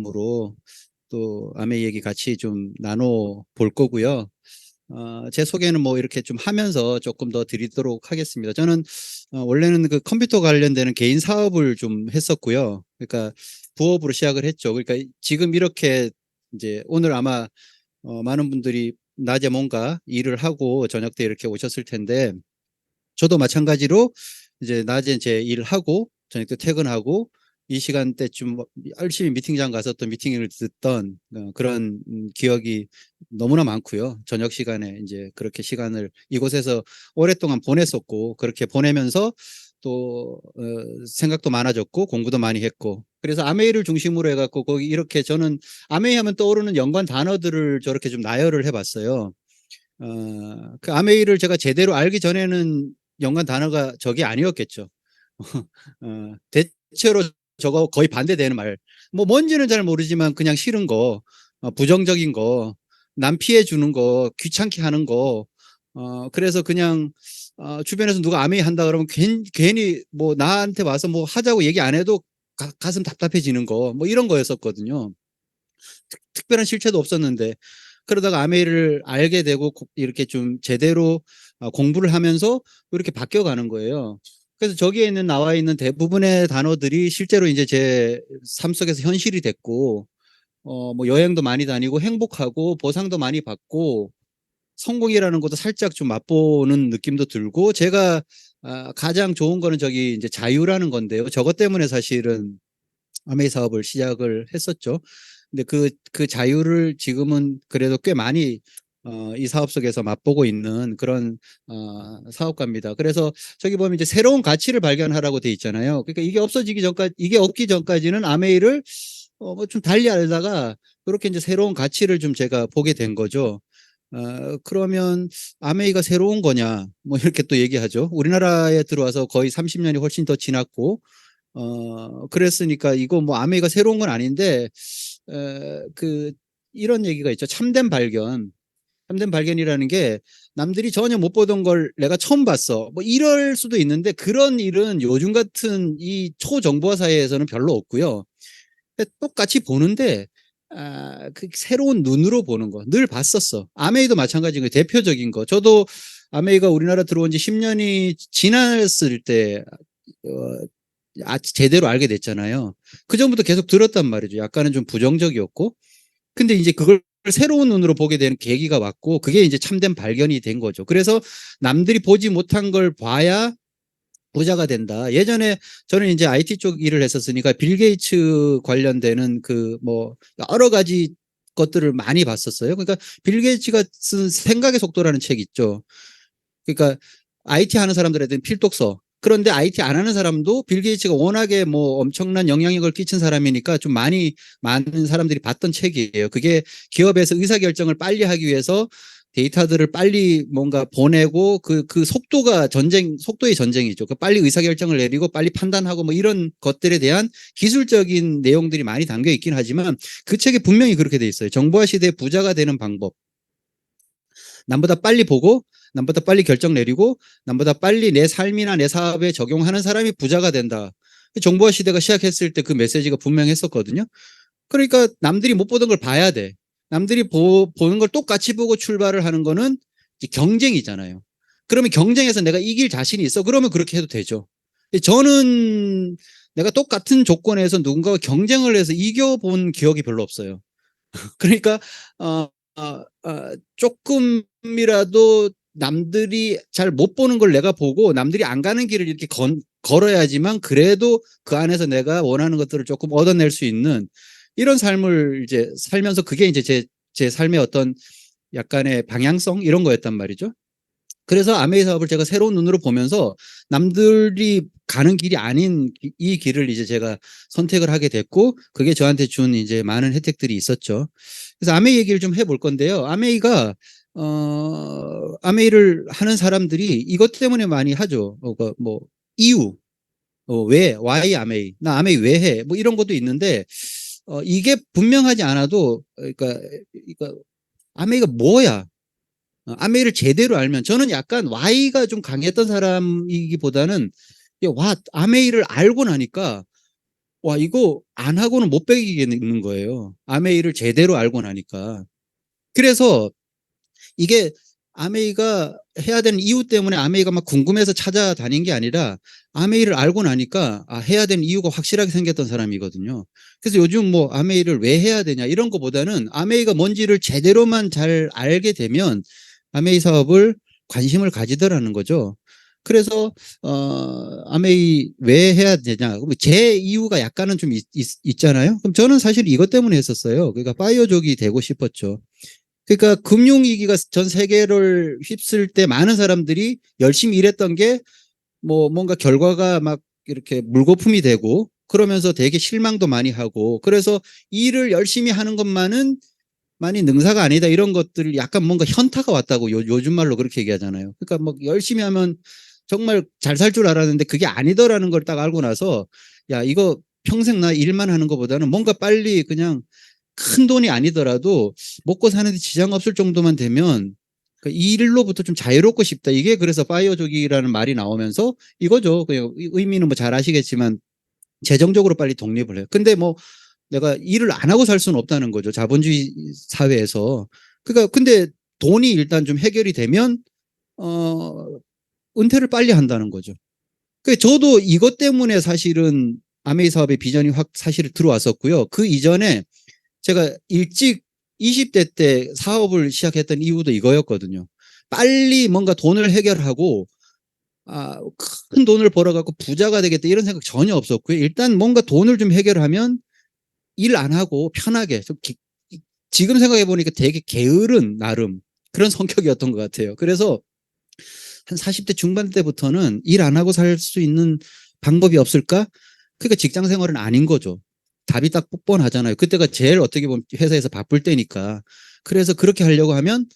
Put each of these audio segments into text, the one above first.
으로 또 아메이 얘기 같이 좀 나눠 볼 거고요. 제 소개는 뭐 이렇게 좀 하면서 조금 더 드리도록 하겠습니다. 저는 원래는 그 컴퓨터 관련되는 개인 사업을 좀 했었고요. 그러니까 부업으로 시작을 했죠. 그러니까 지금 이렇게 이제 오늘 아마 많은 분들이 낮에 뭔가 일을 하고 저녁 때 이렇게 오셨을 텐데, 저도 마찬가지로 이제 낮에 제 일을 하고 저녁 때 퇴근하고 이 시간대쯤 열심히 미팅장 가서 또 미팅을 듣던 그런 기억이 너무나 많고요. 저녁 시간에 이제 그렇게 시간을 이곳에서 오랫동안 보냈었고, 그렇게 보내면서 또 생각도 많아졌고 공부도 많이 했고, 그래서 아메이를 중심으로 해갖고 거기 이렇게 저는 아메이 하면 떠오르는 연관 단어들을 저렇게 좀 나열을 해봤어요. 그 아메이를 제가 제대로 알기 전에는 연관 단어가 저게 아니었겠죠. 대체로 저거 거의 반대되는 말. 뭐 뭔지는 잘 모르지만 그냥 싫은 거, 부정적인 거, 남 피해 주는 거, 귀찮게 하는 거. 그래서 그냥 주변에서 누가 아메이 한다 그러면 괜히 뭐 나한테 와서 뭐 하자고 얘기 안 해도 가슴 답답해지는 거, 뭐 이런 거였었거든요. 특별한 실체도 없었는데, 그러다가 아메이를 알게 되고 이렇게 좀 제대로 공부를 하면서 이렇게 바뀌어가는 거예요. 그래서 저기에 있는 나와 있는 대부분의 단어들이 실제로 이제 제 삶 속에서 현실이 됐고, 뭐 여행도 많이 다니고 행복하고 보상도 많이 받고 성공이라는 것도 살짝 좀 맛보는 느낌도 들고, 제가 가장 좋은 거는 저기 이제 자유라는 건데요. 저것 때문에 사실은 아메이 사업을 시작을 했었죠. 근데 그 자유를 지금은 그래도 꽤 많이 이 사업 속에서 맛보고 있는 그런 사업가입니다. 그래서 저기 보면 이제 새로운 가치를 발견하라고 돼 있잖아요. 그러니까 이게 없기 전까지는 아메이를 뭐좀 달리 알다가 그렇게 이제 새로운 가치를 좀 제가 보게 된 거죠. 그러면 아메이가 새로운 거냐? 뭐 이렇게 또 얘기하죠. 우리나라에 들어와서 거의 30년이 훨씬 더 지났고, 그랬으니까 이거 뭐 아메이가 새로운 건 아닌데, 그, 이런 얘기가 있죠. 참된 발견. 참된 발견이라는 게 남들이 전혀 못 보던 걸 내가 처음 봤어. 뭐 이럴 수도 있는데, 그런 일은 요즘 같은 이 초정보화 사회에서는 별로 없고요. 똑같이 보는데, 그 새로운 눈으로 보는 거 늘 봤었어. 아메이도 마찬가지인 거예요. 대표적인 거. 저도 아메이가 우리나라 들어온 지 10년이 지났을 때 제대로 알게 됐잖아요. 그 전부터 계속 들었단 말이죠. 약간은 좀 부정적이었고. 근데 이제 그걸 새로운 눈으로 보게 되는 계기가 왔고, 그게 이제 참된 발견이 된 거죠. 그래서 남들이 보지 못한 걸 봐야 부자가 된다. 예전에 저는 이제 IT 쪽 일을 했었으니까 빌 게이츠 관련되는 그 뭐 여러 가지 것들을 많이 봤었어요. 그러니까 빌 게이츠가 쓴 생각의 속도라는 책 있죠. 그러니까 IT 하는 사람들한테는 필독서. 그런데 IT 안 하는 사람도 빌 게이츠가 워낙에 뭐 엄청난 영향력을 끼친 사람이니까 좀 많은 사람들이 봤던 책이에요. 그게 기업에서 의사결정을 빨리 하기 위해서 데이터들을 빨리 뭔가 보내고 그 속도의 전쟁이죠. 그 빨리 의사결정을 내리고 빨리 판단하고 뭐 이런 것들에 대한 기술적인 내용들이 많이 담겨 있긴 하지만 그 책에 분명히 그렇게 돼 있어요. 정보화 시대에 부자가 되는 방법. 남보다 빨리 보고 남보다 빨리 결정 내리고 남보다 빨리 내 삶이나 내 사업에 적용하는 사람이 부자가 된다. 정보화 시대가 시작했을 때 그 메시지가 분명했었거든요. 그러니까 남들이 못 보던 걸 봐야 돼. 남들이 보는 걸 똑같이 보고 출발을 하는 거는 경쟁이잖아요. 그러면 경쟁에서 내가 이길 자신이 있어. 그러면 그렇게 해도 되죠. 저는 내가 똑같은 조건에서 누군가와 경쟁을 해서 이겨본 기억이 별로 없어요. 그러니까 조금이라도 남들이 잘 못 보는 걸 내가 보고 남들이 안 가는 길을 이렇게 걸어야지만 그래도 그 안에서 내가 원하는 것들을 조금 얻어낼 수 있는 이런 삶을 이제 살면서, 그게 이제 제 삶의 어떤 약간의 방향성 이런 거였단 말이죠. 그래서 아메이 사업을 제가 새로운 눈으로 보면서 남들이 가는 길이 아닌 이 길을 이제 제가 선택을 하게 됐고, 그게 저한테 준 이제 많은 혜택들이 있었죠. 그래서 아메이 얘기를 좀 해볼 건데요. 아메이를 하는 사람들이 이것 때문에 많이 하죠. 뭐 이유, 왜, why 아메이, 나 아메이 왜 해, 뭐 이런 것도 있는데, 이게 분명하지 않아도, 그러니까 아메이가 뭐야? 아메이를 제대로 알면, 저는 약간 Y가 좀 강했던 사람이기보다는, 와, 아메이를 알고 나니까 와, 이거 안 하고는 못 베기겠는 거예요. 아메이를 제대로 알고 나니까. 그래서 이게 아메이가 해야 되는 이유 때문에 아메이가 막 궁금해서 찾아다닌 게 아니라 아메이를 알고 나니까 해야 되는 이유가 확실하게 생겼던 사람이거든요. 그래서 요즘 뭐 아메이를 왜 해야 되냐 이런 거보다는 아메이가 뭔지를 제대로만 잘 알게 되면 아메이 사업을 관심을 가지더라는 거죠. 그래서 아메이 왜 해야 되냐, 제 이유가 약간은 좀 있잖아요. 그럼 저는 사실 이것 때문에 했었어요. 그러니까 파이어족이 되고 싶었죠. 그러니까 금융위기가 전 세계를 휩쓸 때 많은 사람들이 열심히 일했던 게 뭐 뭔가 결과가 막 이렇게 물거품이 되고 그러면서 되게 실망도 많이 하고, 그래서 일을 열심히 하는 것만은 많이 능사가 아니다 이런 것들을 약간 뭔가 현타가 왔다고 요즘 말로 그렇게 얘기하잖아요. 그러니까 뭐 열심히 하면 정말 잘 살 줄 알았는데 그게 아니더라는 걸 딱 알고 나서 야, 이거 평생 나 일만 하는 것보다는 뭔가 빨리 그냥 큰 돈이 아니더라도 먹고 사는데 지장 없을 정도만 되면 이 일로부터 좀 자유롭고 싶다. 이게 그래서 파이어족이라는 말이 나오면서 이거죠. 그냥 의미는 뭐 잘 아시겠지만 재정적으로 빨리 독립을 해요. 근데 뭐 내가 일을 안 하고 살 수는 없다는 거죠. 자본주의 사회에서. 그러니까 근데 돈이 일단 좀 해결이 되면 어 은퇴를 빨리 한다는 거죠. 그 저도 이것 때문에 사실은 아메이 사업의 비전이 확 사실 들어왔었고요. 그 이전에 제가 일찍 20대 때 사업을 시작했던 이유도 이거였거든요. 빨리 뭔가 돈을 해결하고 큰 돈을 벌어갖고 부자가 되겠다 이런 생각 전혀 없었고요. 일단 뭔가 돈을 좀 해결하면 일 안 하고 편하게 지금 생각해 보니까 되게 게으른 나름 그런 성격이었던 것 같아요. 그래서 한 40대 중반 때부터는 일 안 하고 살 수 있는 방법이 없을까? 그러니까 직장 생활은 아닌 거죠. 답이 딱 뻔하잖아요. 그때가 제일 어떻게 보면 회사에서 바쁠 때니까. 그래서 그렇게 하려고 하면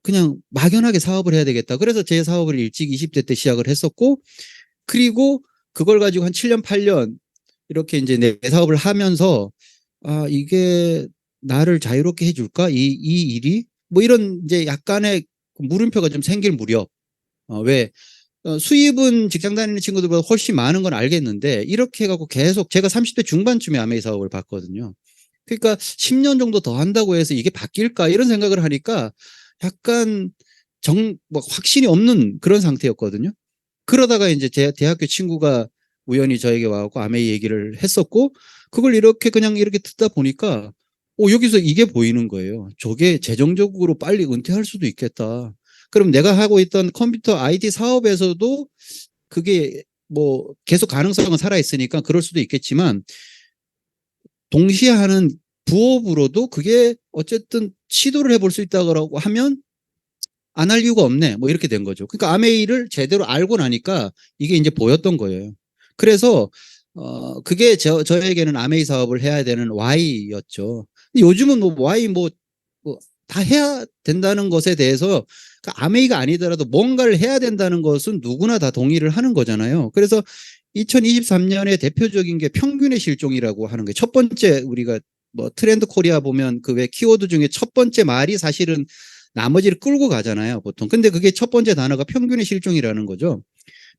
그냥 막연하게 사업을 해야 되겠다. 그래서 제 사업을 일찍 20대 때 시작을 했었고, 그리고 그걸 가지고 한 7년 8년 이렇게 이제 내 사업을 하면서 이게 나를 자유롭게 해줄까? 이 일이? 뭐 이런 이제 약간의 물음표가 좀 생길 무렵, 왜 수입은 직장 다니는 친구들보다 훨씬 많은 건 알겠는데 이렇게 해갖고 계속 제가 30대 중반쯤에 아메이 사업을 봤거든요. 그러니까 10년 정도 더 한다고 해서 이게 바뀔까 이런 생각을 하니까 약간 뭐 확신이 없는 그런 상태였거든요. 그러다가 이제 제 대학교 친구가 우연히 저에게 와갖고 아메이 얘기를 했었고, 그걸 이렇게 그냥 이렇게 듣다 보니까 여기서 이게 보이는 거예요. 저게 재정적으로 빨리 은퇴할 수도 있겠다. 그럼 내가 하고 있던 컴퓨터 IT 사업에서도 그게 뭐 계속 가능성은 살아있으니까 그럴 수도 있겠지만 동시에 하는 부업으로도 그게 어쨌든 시도를 해볼 수 있다고 하면 안 할 이유가 없네. 뭐 이렇게 된 거죠. 그러니까 아메이를 제대로 알고 나니까 이게 이제 보였던 거예요. 그래서 그게 저에게는 아메이 사업을 해야 되는 Y였죠. 요즘은 뭐 Y 뭐 다 해야 된다는 것에 대해서 그러니까 아메이가 아니더라도 뭔가를 해야 된다는 것은 누구나 다 동의를 하는 거잖아요. 그래서 2023년에 대표적인 게 평균의 실종이라고 하는 거예요. 첫 번째 우리가 뭐 트렌드 코리아 보면 그 왜 키워드 중에 첫 번째 말이 사실은 나머지를 끌고 가잖아요, 보통. 근데 그게 첫 번째 단어가 평균의 실종이라는 거죠.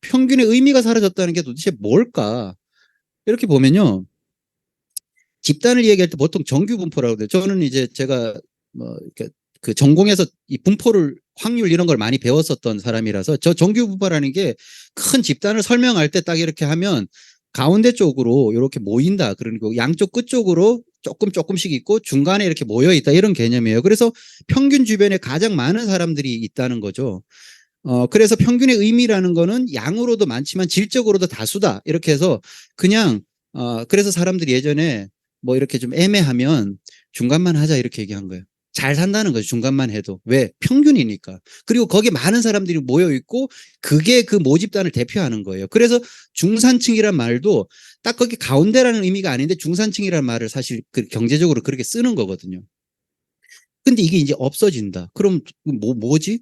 평균의 의미가 사라졌다는 게 도대체 뭘까? 이렇게 보면요. 집단을 얘기할 때 보통 정규 분포라고 그래요. 저는 이제 제가 뭐 이렇게 그 전공에서 이 분포를 확률 이런 걸 많이 배웠었던 사람이라서 저 정규 분포라는 게 큰 집단을 설명할 때 딱 이렇게 하면 가운데 쪽으로 이렇게 모인다. 그러니까 양쪽 끝쪽으로 조금씩 있고 중간에 이렇게 모여 있다 이런 개념이에요. 그래서 평균 주변에 가장 많은 사람들이 있다는 거죠. 그래서 평균의 의미라는 거는 양으로도 많지만 질적으로도 다수다. 이렇게 해서 그냥 그래서 사람들이 예전에 뭐 이렇게 좀 애매하면 중간만 하자 이렇게 얘기한 거예요. 잘 산다는 거죠. 중간만 해도. 왜? 평균이니까. 그리고 거기에 많은 사람들이 모여 있고 그게 그 모집단을 대표하는 거예요. 그래서 중산층이란 말도 딱 거기 가운데라는 의미가 아닌데 중산층이라는 말을 사실 경제적으로 그렇게 쓰는 거거든요. 근데 이게 이제 없어진다. 그럼 뭐지?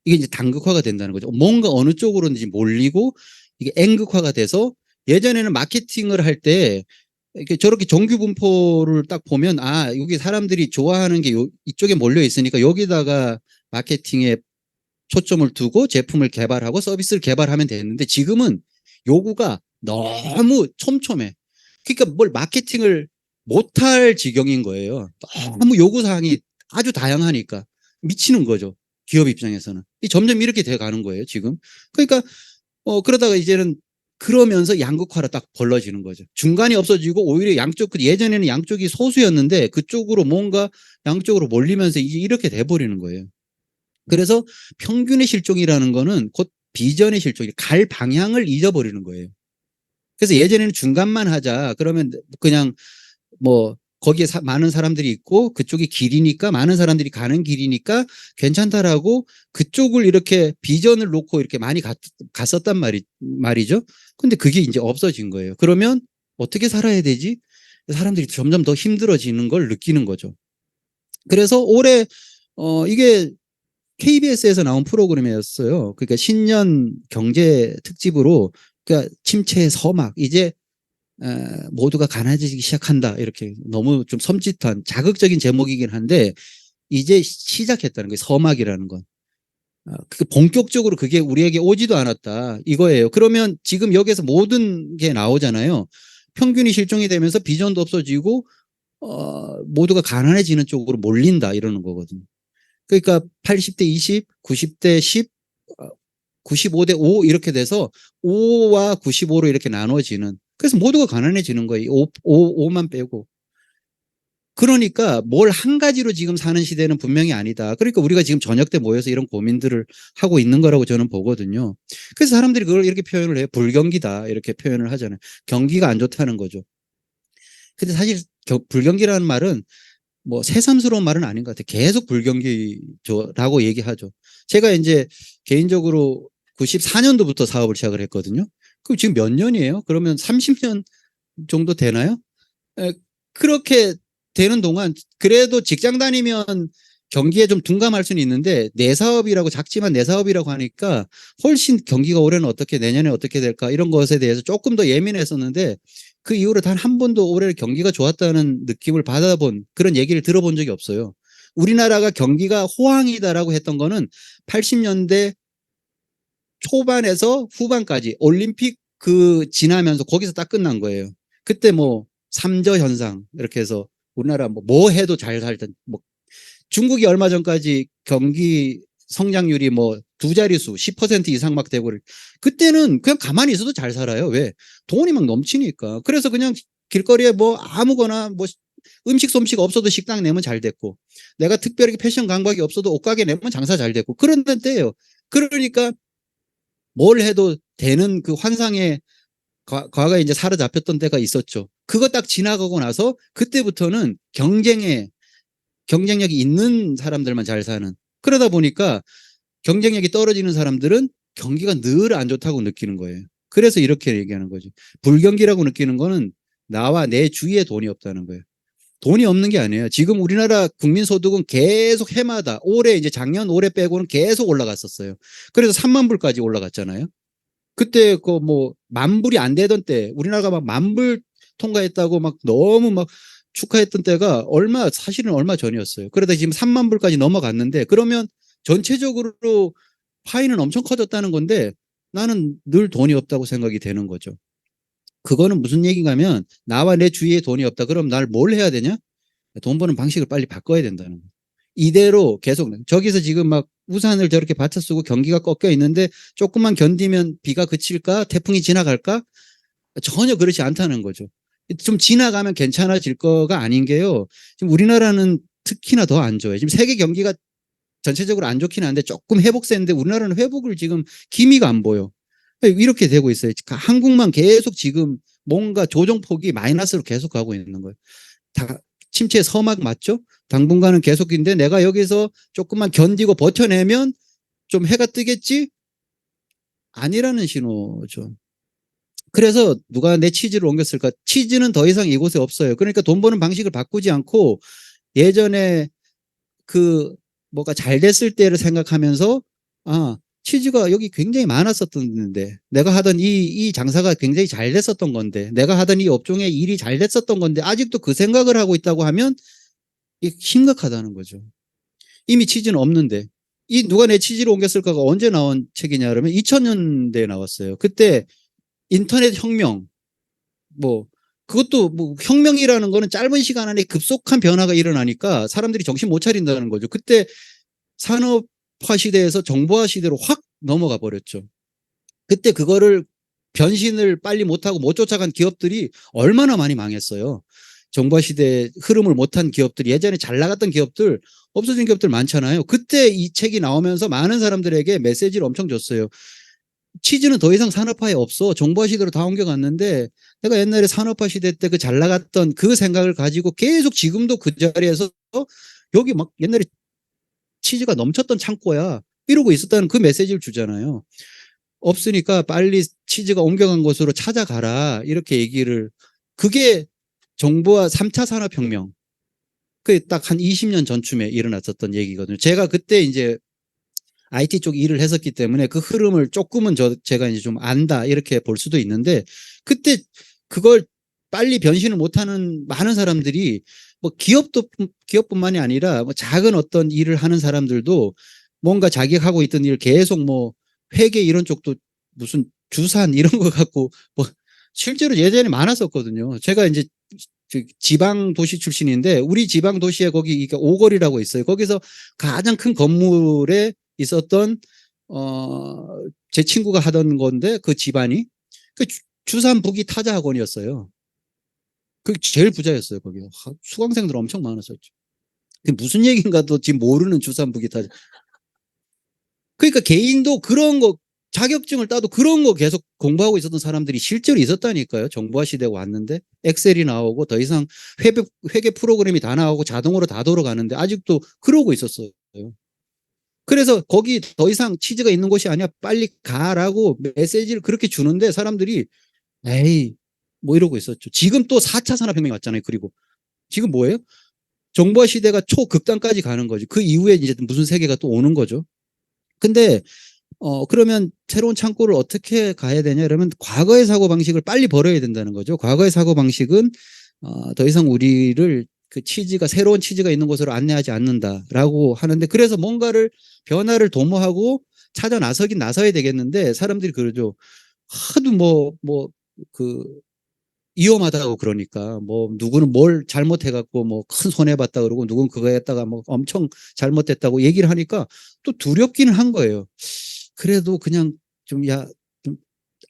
이게 이제 단극화가 된다는 거죠. 뭔가 어느 쪽으로든지 몰리고 이게 N극화가 돼서 예전에는 마케팅을 할 때 이렇게 저렇게 정규 분포를 딱 보면 여기 사람들이 좋아하는 게 이쪽에 몰려 있으니까 여기다가 마케팅에 초점을 두고 제품을 개발하고 서비스를 개발하면 되는데 지금은 요구가 너무 촘촘해. 그러니까 뭘 마케팅을 못할 지경인 거예요. 너무 요구사항이 아주 다양하니까 미치는 거죠. 기업 입장에서는. 점점 이렇게 돼 가는 거예요, 지금. 그러니까 그러다가 이제는 그러면서 양극화로 딱 벌어지는 거죠. 중간이 없어지고 오히려 양쪽, 예전에는 양쪽이 소수였는데 그쪽으로 뭔가 양쪽으로 몰리면서 이제 이렇게 돼버리는 거예요. 그래서 평균의 실종이라는 거는 곧 비전의 실종이, 갈 방향을 잊어버리는 거예요. 그래서 예전에는 중간만 하자. 그러면 그냥 뭐 거기에 많은 사람들이 있고 그쪽이 길이니까, 많은 사람들이 가는 길이니까 괜찮다라고 그쪽을 이렇게 비전을 놓고 이렇게 많이 갔었단 말이죠. 근데 그게 이제 없어진 거예요. 그러면 어떻게 살아야 되지? 사람들이 점점 더 힘들어지는 걸 느끼는 거죠. 그래서 올해 이게 KBS에서 나온 프로그램이었어요. 그러니까 신년 경제 특집으로, 그러니까 침체의 서막, 이제 모두가 가난해지기 시작한다, 이렇게 너무 좀 섬찟한 자극적인 제목이긴 한데 이제 시작했다는 거예요. 서막이라는 건. 그 본격적으로 그게 우리에게 오지도 않았다 이거예요. 그러면 지금 여기서 모든 게 나오잖아요. 평균이 실종이 되면서 비전도 없어지고 모두가 가난해지는 쪽으로 몰린다, 이러는 거거든요. 그러니까 80대 20, 90대 10, 95대 5 이렇게 돼서 5와 95로 이렇게 나눠지는, 그래서 모두가 가난해지는 거예요. 5만 빼고. 그러니까 뭘 한 가지로 지금 사는 시대는 분명히 아니다. 그러니까 우리가 지금 저녁 때 모여서 이런 고민들을 하고 있는 거라고 저는 보거든요. 그래서 사람들이 그걸 이렇게 표현을 해요. 불경기다, 이렇게 표현을 하잖아요. 경기가 안 좋다는 거죠. 근데 사실 불경기라는 말은 뭐 새삼스러운 말은 아닌 것 같아요. 계속 불경기라고 얘기하죠. 제가 이제 개인적으로 94년도부터 사업을 시작을 했거든요. 그럼 지금 몇 년이에요? 그러면 30년 정도 되나요? 그렇게 되는 동안 그래도 직장 다니면 경기에 좀 둔감할 수는 있는데, 내 사업이라고, 작지만 내 사업이라고 하니까 훨씬 경기가 올해는 어떻게, 내년에 어떻게 될까, 이런 것에 대해서 조금 더 예민했었는데 그 이후로 단 한 번도 올해 경기가 좋았다는 느낌을 받아본, 그런 얘기를 들어본 적이 없어요. 우리나라가 경기가 호황이다라고 했던 거는 80년대 초반에서 후반까지 올림픽 지나면서 거기서 딱 끝난 거예요. 그때 뭐 삼저 현상 이렇게 해서 우리나라 뭐 해도 잘 살던, 뭐 중국이 얼마 전까지 경기 성장률이 뭐 두 자릿수 10% 이상 막 되고, 그때는 그냥 가만히 있어도 잘 살아요. 왜? 돈이 막 넘치니까. 그래서 그냥 길거리에 뭐 아무거나 뭐 음식 솜씨가 없어도 식당 내면 잘 됐고, 내가 특별하게 패션 감각이 없어도 옷가게 내면 장사 잘 됐고, 그런 때예요. 그러니까 뭘 해도 되는 그 환상에 과거에 이제 사로잡혔던 때가 있었죠. 그거 딱 지나가고 나서 그때부터는 경쟁력이 있는 사람들만 잘 사는, 그러다 보니까 경쟁력이 떨어지는 사람들은 경기가 늘 안 좋다고 느끼는 거예요. 그래서 이렇게 얘기하는 거죠. 불경기라고 느끼는 거는 나와 내 주위에 돈이 없다는 거예요. 돈이 없는 게 아니에요. 지금 우리나라 국민소득은 계속 해마다, 이제 작년 올해 빼고는 계속 올라갔었어요. 그래서 3만 불까지 올라갔잖아요. 그때 그 뭐 만 불이 안 되던 때, 우리나라가 막 만 불 통과했다고 막 너무 막 축하했던 때가 사실은 얼마 전이었어요. 그러다 지금 3만 불까지 넘어갔는데, 그러면 전체적으로 파이는 엄청 커졌다는 건데 나는 늘 돈이 없다고 생각이 되는 거죠. 그거는 무슨 얘기인가 하면, 나와 내 주위에 돈이 없다. 그럼 날 뭘 해야 되냐? 돈 버는 방식을 빨리 바꿔야 된다는 거예요. 이대로 계속, 저기서 지금 막 우산을 저렇게 받쳐 쓰고 경기가 꺾여 있는데 조금만 견디면 비가 그칠까? 태풍이 지나갈까? 전혀 그렇지 않다는 거죠. 좀 지나가면 괜찮아질 거가 아닌 게요. 지금 우리나라는 특히나 더 안 좋아요. 지금 세계 경기가 전체적으로 안 좋긴 한데 조금 회복세인데 우리나라는 회복을 지금 기미가 안 보여. 이렇게 되고 있어요. 한국만 계속 지금 뭔가 조정폭이 마이너스로 계속 가고 있는 거예요. 다 침체 서막 맞죠? 당분간은 계속인데 내가 여기서 조금만 견디고 버텨내면 좀 해가 뜨겠지? 아니라는 신호죠. 그래서 누가 내 치즈를 옮겼을까? 치즈는 더 이상 이곳에 없어요. 그러니까 돈 버는 방식을 바꾸지 않고 예전에 그 뭐가 잘 됐을 때를 생각하면서, 치즈가 여기 굉장히 많았었던데, 내가 하던 이 장사가 굉장히 잘 됐었던 건데, 내가 하던 이 업종에 일이 잘 됐었던 건데 아직도 그 생각을 하고 있다고 하면 이게 심각하다는 거죠. 이미 치즈는 없는데. 누가 내 치즈를 옮겼을까가 언제 나온 책이냐 그러면 2000년대에 나왔어요. 그때 인터넷 혁명, 뭐 그것도 뭐 혁명이라는 거는 짧은 시간 안에 급속한 변화가 일어나니까 사람들이 정신 못 차린다는 거죠. 그때 산업화 시대에서 정보화 시대로 확 넘어가 버렸죠. 그때 그거를 변신을 빨리 못하고 못 쫓아간 기업들이 얼마나 많이 망했어요. 정보화 시대 흐름을 못한 기업들, 예전에 잘 나갔던 기업들, 없어진 기업들 많잖아요. 그때 이 책이 나오면서 많은 사람들에게 메시지를 엄청 줬어요. 치즈는 더 이상 산업화에 없어. 정보화 시대로 다 옮겨갔는데 내가 옛날에 산업화 시대 때 그 잘 나갔던 그 생각을 가지고 계속 지금도 그 자리에서 여기 막 옛날에 치즈가 넘쳤던 창고야. 이러고 있었다는 그 메시지를 주잖아요. 없으니까 빨리 치즈가 옮겨간 곳으로 찾아가라. 이렇게 얘기를. 그게 정보화 3차 산업혁명. 그게 딱 한 20년 전쯤에 일어났었던 얘기거든요. 제가 그때 이제 IT 쪽 일을 했었기 때문에 그 흐름을 조금은 제가 이제 좀 안다. 이렇게 볼 수도 있는데 그때 그걸 빨리 변신을 못하는 많은 사람들이 뭐 기업뿐만이 아니라 뭐 작은 어떤 일을 하는 사람들도 뭔가 자기가 하고 있던 일을 계속 뭐 회계 이런 쪽도 무슨 주산 이런 거 갖고 뭐 실제로 예전에 많았었거든요. 제가 이제 지방 도시 출신인데 우리 지방 도시에 거기 이게 오거리라고 있어요. 거기서 가장 큰 건물에 있었던 제 친구가 하던 건데 그 집안이 그 주산 부기 타자 학원이었어요. 그 제일 부자였어요. 거기 수강생들 엄청 많았었죠. 그 무슨 얘기인가도 지금 모르는 주산 부기 타자. 그러니까 개인도 그런 거 자격증을 따도 그런 거 계속 공부하고 있었던 사람들이 실제로 있었다니까요. 정보화 시대가 왔는데 엑셀이 나오고 더 이상 회계 프로그램이 다 나오고 자동으로 다 돌아가는데 아직도 그러고 있었어요. 그래서 거기 더 이상 치즈가 있는 곳이 아니야. 빨리 가라고 메시지를 그렇게 주는데 사람들이 에이 뭐 이러고 있었죠. 지금 또 4차 산업혁명이 왔잖아요. 그리고 지금 뭐예요? 정보화 시대가 초극단까지 가는 거죠. 그 이후에 이제 무슨 세계가 또 오는 거죠. 근데 그러면 새로운 창고를 어떻게 가야 되냐? 그러면 과거의 사고방식을 빨리 버려야 된다는 거죠. 과거의 사고방식은 더 이상 우리를 그 치즈가 새로운 치즈가 있는 곳으로 안내하지 않는다라고 하는데 그래서 뭔가를 변화를 도모하고 찾아 나서긴 나서야 되겠는데 사람들이 그러죠. 하도 그 위험하다고 그러니까 뭐 누구는 뭘 잘못해갖고 뭐 큰 손해봤다 그러고 누구는 그거 했다가 뭐 엄청 잘못됐다고 얘기를 하니까 또 두렵기는 한 거예요. 그래도 그냥 좀 좀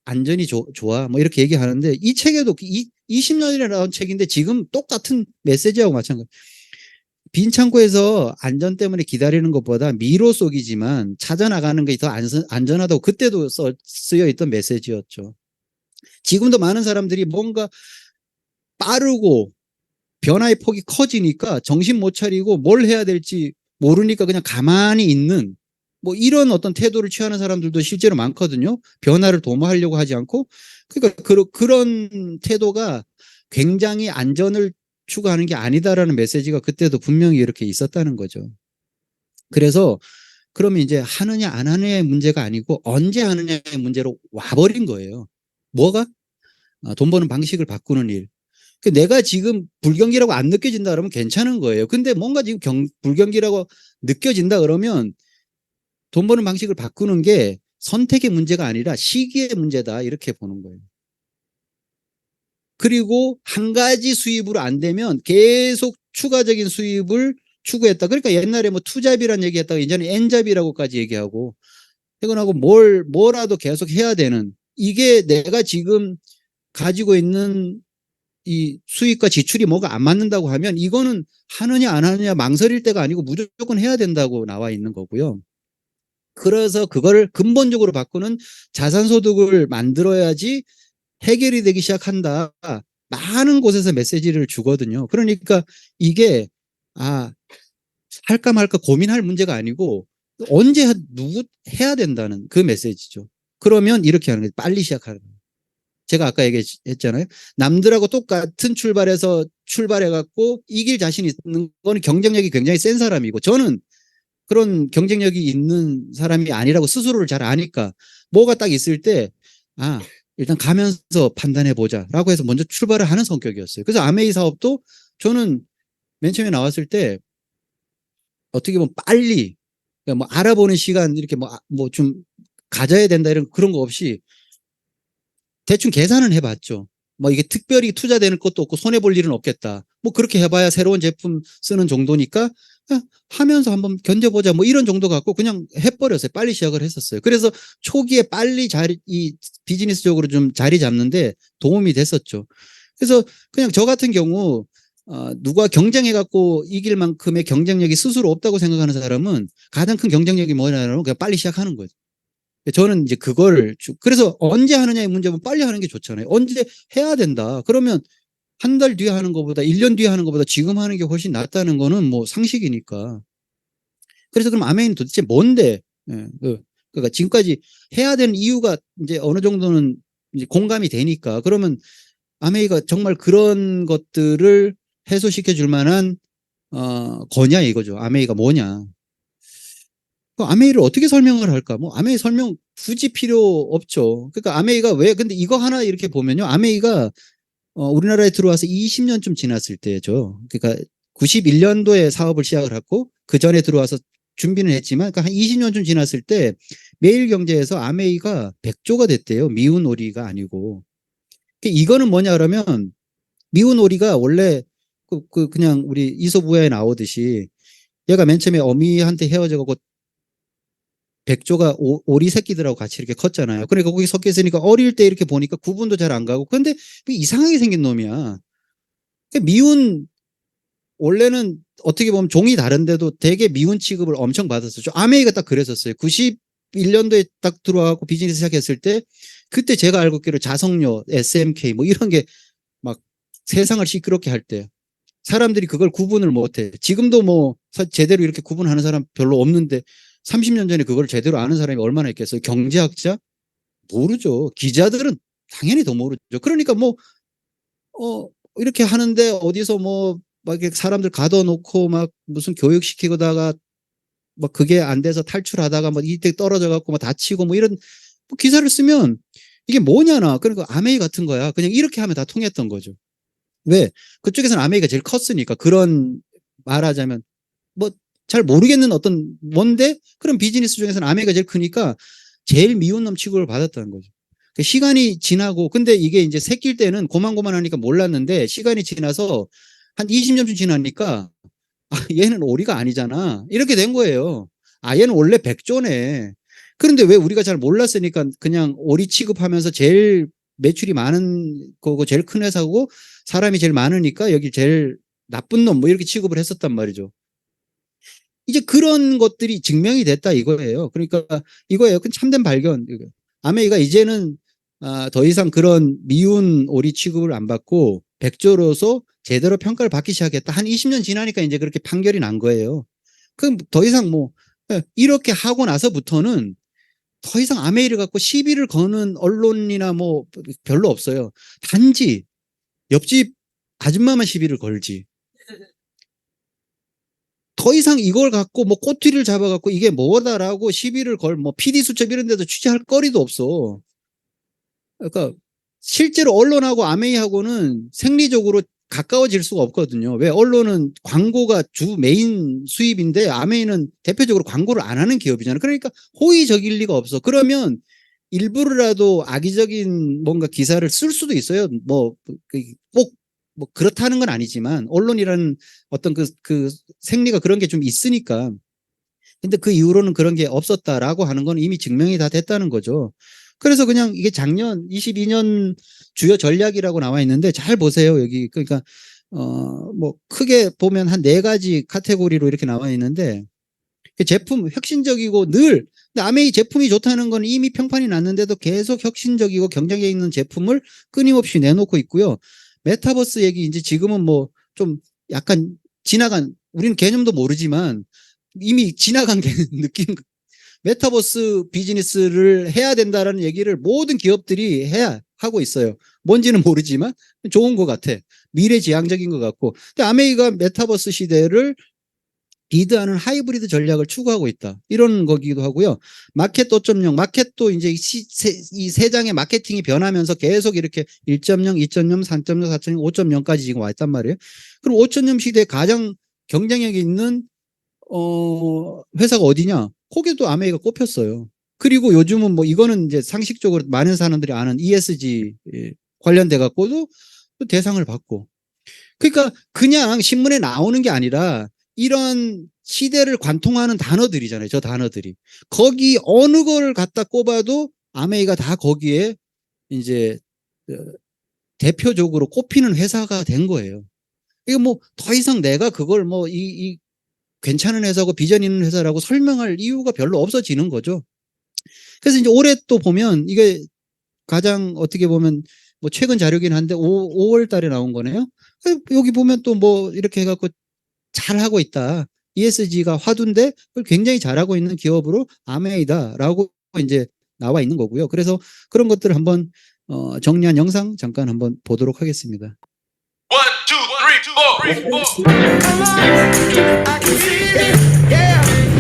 안전이 좋아 뭐 이렇게 얘기하는데 이 책에도 20년이나 나온 책인데 지금 똑같은 메시지하고 마찬가지. 빈 창고에서 안전 때문에 기다리는 것보다 미로 속이지만 찾아나가는 게 더 안전하다고 그때도 쓰여 있던 메시지였죠. 지금도 많은 사람들이 뭔가 빠르고 변화의 폭이 커지니까 정신 못 차리고 뭘 해야 될지 모르니까 그냥 가만히 있는 뭐 이런 어떤 태도를 취하는 사람들도 실제로 많거든요. 변화를 도모하려고 하지 않고. 그러니까 그런 태도가 굉장히 안전을 추구하는 게 아니다라는 메시지가 그때도 분명히 이렇게 있었다는 거죠. 그래서 그러면 이제 하느냐 안 하느냐의 문제가 아니고 언제 하느냐의 문제로 와버린 거예요. 뭐가? 돈 버는 방식을 바꾸는 일. 내가 지금 불경기라고 안 느껴진다 그러면 괜찮은 거예요. 근데 뭔가 지금 불경기라고 느껴진다 그러면 돈 버는 방식을 바꾸는 게 선택의 문제가 아니라 시기의 문제다 이렇게 보는 거예요. 그리고 한 가지 수입으로 안 되면 계속 추가적인 수입을 추구했다. 그러니까 옛날에 뭐 투잡이란 얘기했다가 이제는 N잡이라고까지 얘기하고 퇴근하고 뭐라도 계속 해야 되는 이게 내가 지금 가지고 있는 이 수입과 지출이 뭐가 안 맞는다고 하면 이거는 하느냐 안 하느냐 망설일 때가 아니고 무조건 해야 된다고 나와 있는 거고요. 그래서 그거를 근본적으로 바꾸는 자산소득을 만들어야지 해결이 되기 시작한다. 많은 곳에서 메시지를 주거든요. 그러니까 이게 할까 말까 고민할 문제가 아니고 언제 누구 해야 된다는 그 메시지죠. 그러면 이렇게 하는 거예요. 빨리 시작하는 거예요. 제가 아까 얘기했잖아요. 남들하고 똑같은 출발해서 출발해갖고 이길 자신 있는 건 경쟁력이 굉장히 센 사람이고 저는 그런 경쟁력이 있는 사람이 아니라고 스스로를 잘 아니까 뭐가 딱 있을 때 일단 가면서 판단해 보자라고 해서 먼저 출발을 하는 성격이었어요. 그래서 아메이 사업도 저는 맨 처음에 나왔을 때 어떻게 보면 빨리 그러니까 뭐 알아보는 시간 이렇게 뭐 좀 가져야 된다 이런 그런 거 없이 대충 계산은 해봤죠. 뭐 이게 특별히 투자되는 것도 없고 손해볼 일은 없겠다. 뭐 그렇게 해봐야 새로운 제품 쓰는 정도니까 하면서 한번 견뎌보자. 뭐 이런 정도 갖고 그냥 해버렸어요. 빨리 시작을 했었어요. 그래서 초기에 빨리 이 비즈니스적으로 좀 자리 잡는데 도움이 됐었죠. 그래서 그냥 저 같은 경우 누가 경쟁해갖고 이길 만큼의 경쟁력이 스스로 없다고 생각하는 사람은 가장 큰 경쟁력이 뭐냐면 그냥 빨리 시작하는 거죠. 저는 이제 그거를 그래서 언제 하느냐의 문제면 빨리 하는 게 좋잖아요. 언제 해야 된다. 그러면 한 달 뒤에 하는 것보다 1년 뒤에 하는 것보다 지금 하는 게 훨씬 낫다는 거는 뭐 상식이니까. 그래서 그럼 아메이는 도대체 뭔데? 예, 그러니까 지금까지 해야 되는 이유가 이제 어느 정도는 이제 공감이 되니까 그러면 아메이가 정말 그런 것들을 해소시켜 줄 만한 거냐 이거죠. 아메이가 뭐냐. 아메이를 어떻게 설명을 할까? 뭐 아메이 설명 굳이 필요 없죠. 그러니까 아메이가 왜 근데 이거 하나 이렇게 보면요. 아메이가 우리나라에 들어와서 20년쯤 지났을 때죠. 그러니까 91년도에 사업을 시작을 했고 그 전에 들어와서 준비는 했지만 그러니까 한 20년쯤 지났을 때 매일경제에서 아메이가 100조가 됐대요. 미운 오리가 아니고. 그러니까 이거는 뭐냐 그러면 미운 오리가 원래 그냥 우리 이솝우야에 나오듯이 얘가 맨 처음에 어미한테 헤어져가고 백조가 오리 새끼들하고 같이 이렇게 컸잖아요. 그러니까 거기 섞여 있으니까 어릴 때 이렇게 보니까 구분도 잘 안 가고. 근데 이상하게 생긴 놈이야. 그러니까 미운 원래는 어떻게 보면 종이 다른데도 되게 미운 취급을 엄청 받았었죠. 아메이가 딱 그랬었어요. 91년도에 딱 들어와갖고 비즈니스 시작했을 때 그때 제가 알고 있기로 자석료, SMK 뭐 이런 게 막 세상을 시끄럽게 할 때 사람들이 그걸 구분을 못해. 지금도 뭐 제대로 이렇게 구분하는 사람 별로 없는데 30년 전에 그걸 제대로 아는 사람이 얼마나 있겠어요? 경제학자? 모르죠. 기자들은 당연히 더 모르죠. 그러니까 뭐, 이렇게 하는데 어디서 뭐, 막 이렇게 사람들 가둬놓고 막 무슨 교육시키다가 막 그게 안 돼서 탈출하다가 뭐 이때 떨어져 갖고 뭐 다치고 뭐 이런 뭐 기사를 쓰면 이게 뭐냐나. 그러니까 아메이 같은 거야. 그냥 이렇게 하면 다 통했던 거죠. 왜? 그쪽에서는 아메이가 제일 컸으니까 그런 말하자면 뭐 잘 모르겠는 어떤 뭔데 그런 비즈니스 중에서는 아메이가 제일 크니까 제일 미운 놈 취급을 받았다는 거죠. 시간이 지나고 근데 이게 이제 새끼일 때는 고만고만하니까 몰랐는데 시간이 지나서 한 20년쯤 지나니까 얘는 오리가 아니잖아 이렇게 된 거예요. 얘는 원래 백조네. 그런데 왜 우리가 잘 몰랐으니까 그냥 오리 취급하면서 제일 매출이 많은 거고 제일 큰 회사고 사람이 제일 많으니까 여기 제일 나쁜 놈 뭐 이렇게 취급을 했었단 말이죠. 이제 그런 것들이 증명이 됐다 이거예요. 그러니까 이거예요. 그 참된 발견. 아메이가 이제는 더 이상 그런 미운 오리 취급을 안 받고 백조로서 제대로 평가를 받기 시작했다. 한 20년 지나니까 이제 그렇게 판결이 난 거예요. 그럼 더 이상 뭐 이렇게 하고 나서부터는 더 이상 아메이를 갖고 시비를 거는 언론이나 뭐 별로 없어요. 단지 옆집 아줌마만 시비를 걸지. 더 이상 이걸 갖고 뭐 꼬투리를 잡아갖고 이게 뭐다라고 시비를 걸 뭐 PD 수첩 이런 데도 취재할 거리도 없어. 그러니까 실제로 언론하고 아메이하고는 생리적으로 가까워질 수가 없거든요. 왜? 언론은 광고가 주 메인 수입인데 아메이는 대표적으로 광고를 안 하는 기업이잖아요. 그러니까 호의적일 리가 없어. 그러면 일부러라도 악의적인 뭔가 기사를 쓸 수도 있어요. 뭐 꼭 뭐 그렇다는 건 아니지만 언론이라는 어떤 그 생리가 그런 게 좀 있으니까. 근데 그 이후로는 그런 게 없었다라고 하는 건 이미 증명이 다 됐다는 거죠. 그래서 그냥 이게 작년 22년 주요 전략이라고 나와 있는데 잘 보세요. 여기 그러니까 뭐 크게 보면 한 4가지 카테고리로 이렇게 나와 있는데 제품 혁신적이고 늘 근데 아메이 제품이 좋다는 건 이미 평판이 났는데도 계속 혁신적이고 경쟁력 있는 제품을 끊임없이 내놓고 있고요. 메타버스 얘기 이제 지금은 뭐 좀 약간 지나간 우리는 개념도 모르지만 이미 지나간 느낌 메타버스 비즈니스를 해야 된다라는 얘기를 모든 기업들이 해야 하고 있어요. 뭔지는 모르지만 좋은 것 같아. 미래지향적인 것 같고. 근데 아메이가 메타버스 시대를 리드하는 하이브리드 전략을 추구하고 있다. 이런 거기도 하고요. 마켓 5.0, 마켓도 이제 이 세 장의 마케팅이 변하면서 계속 이렇게 1.0, 2.0, 3.0, 4.0, 5.0까지 지금 와 있단 말이에요. 그럼 5.0 시대에 가장 경쟁력이 있는 회사가 어디냐? 거기도 아메이가 꼽혔어요. 그리고 요즘은 뭐 이거는 이제 상식적으로 많은 사람들이 아는 ESG 관련돼 갖고도 또 대상을 받고. 그러니까 그냥 신문에 나오는 게 아니라 이런 시대를 관통하는 단어들이잖아요. 저 단어들이. 거기 어느 걸 갖다 꼽아도 아메이가 다 거기에 이제 대표적으로 꼽히는 회사가 된 거예요. 이거 뭐 더 이상 내가 그걸 뭐 이 괜찮은 회사고 비전 있는 회사라고 설명할 이유가 별로 없어지는 거죠. 그래서 이제 올해 또 보면 이게 가장 어떻게 보면 뭐 최근 자료긴 한데 5월 달에 나온 거네요. 여기 보면 또 뭐 이렇게 해갖고 잘하고 있다. ESG가 화두인데 그걸 굉장히 잘하고 있는 기업으로 아메이다라고 이제 나와 있는 거고요. 그래서 그런 것들을 한번 정리한 영상 잠깐 한번 보도록 하겠습니다.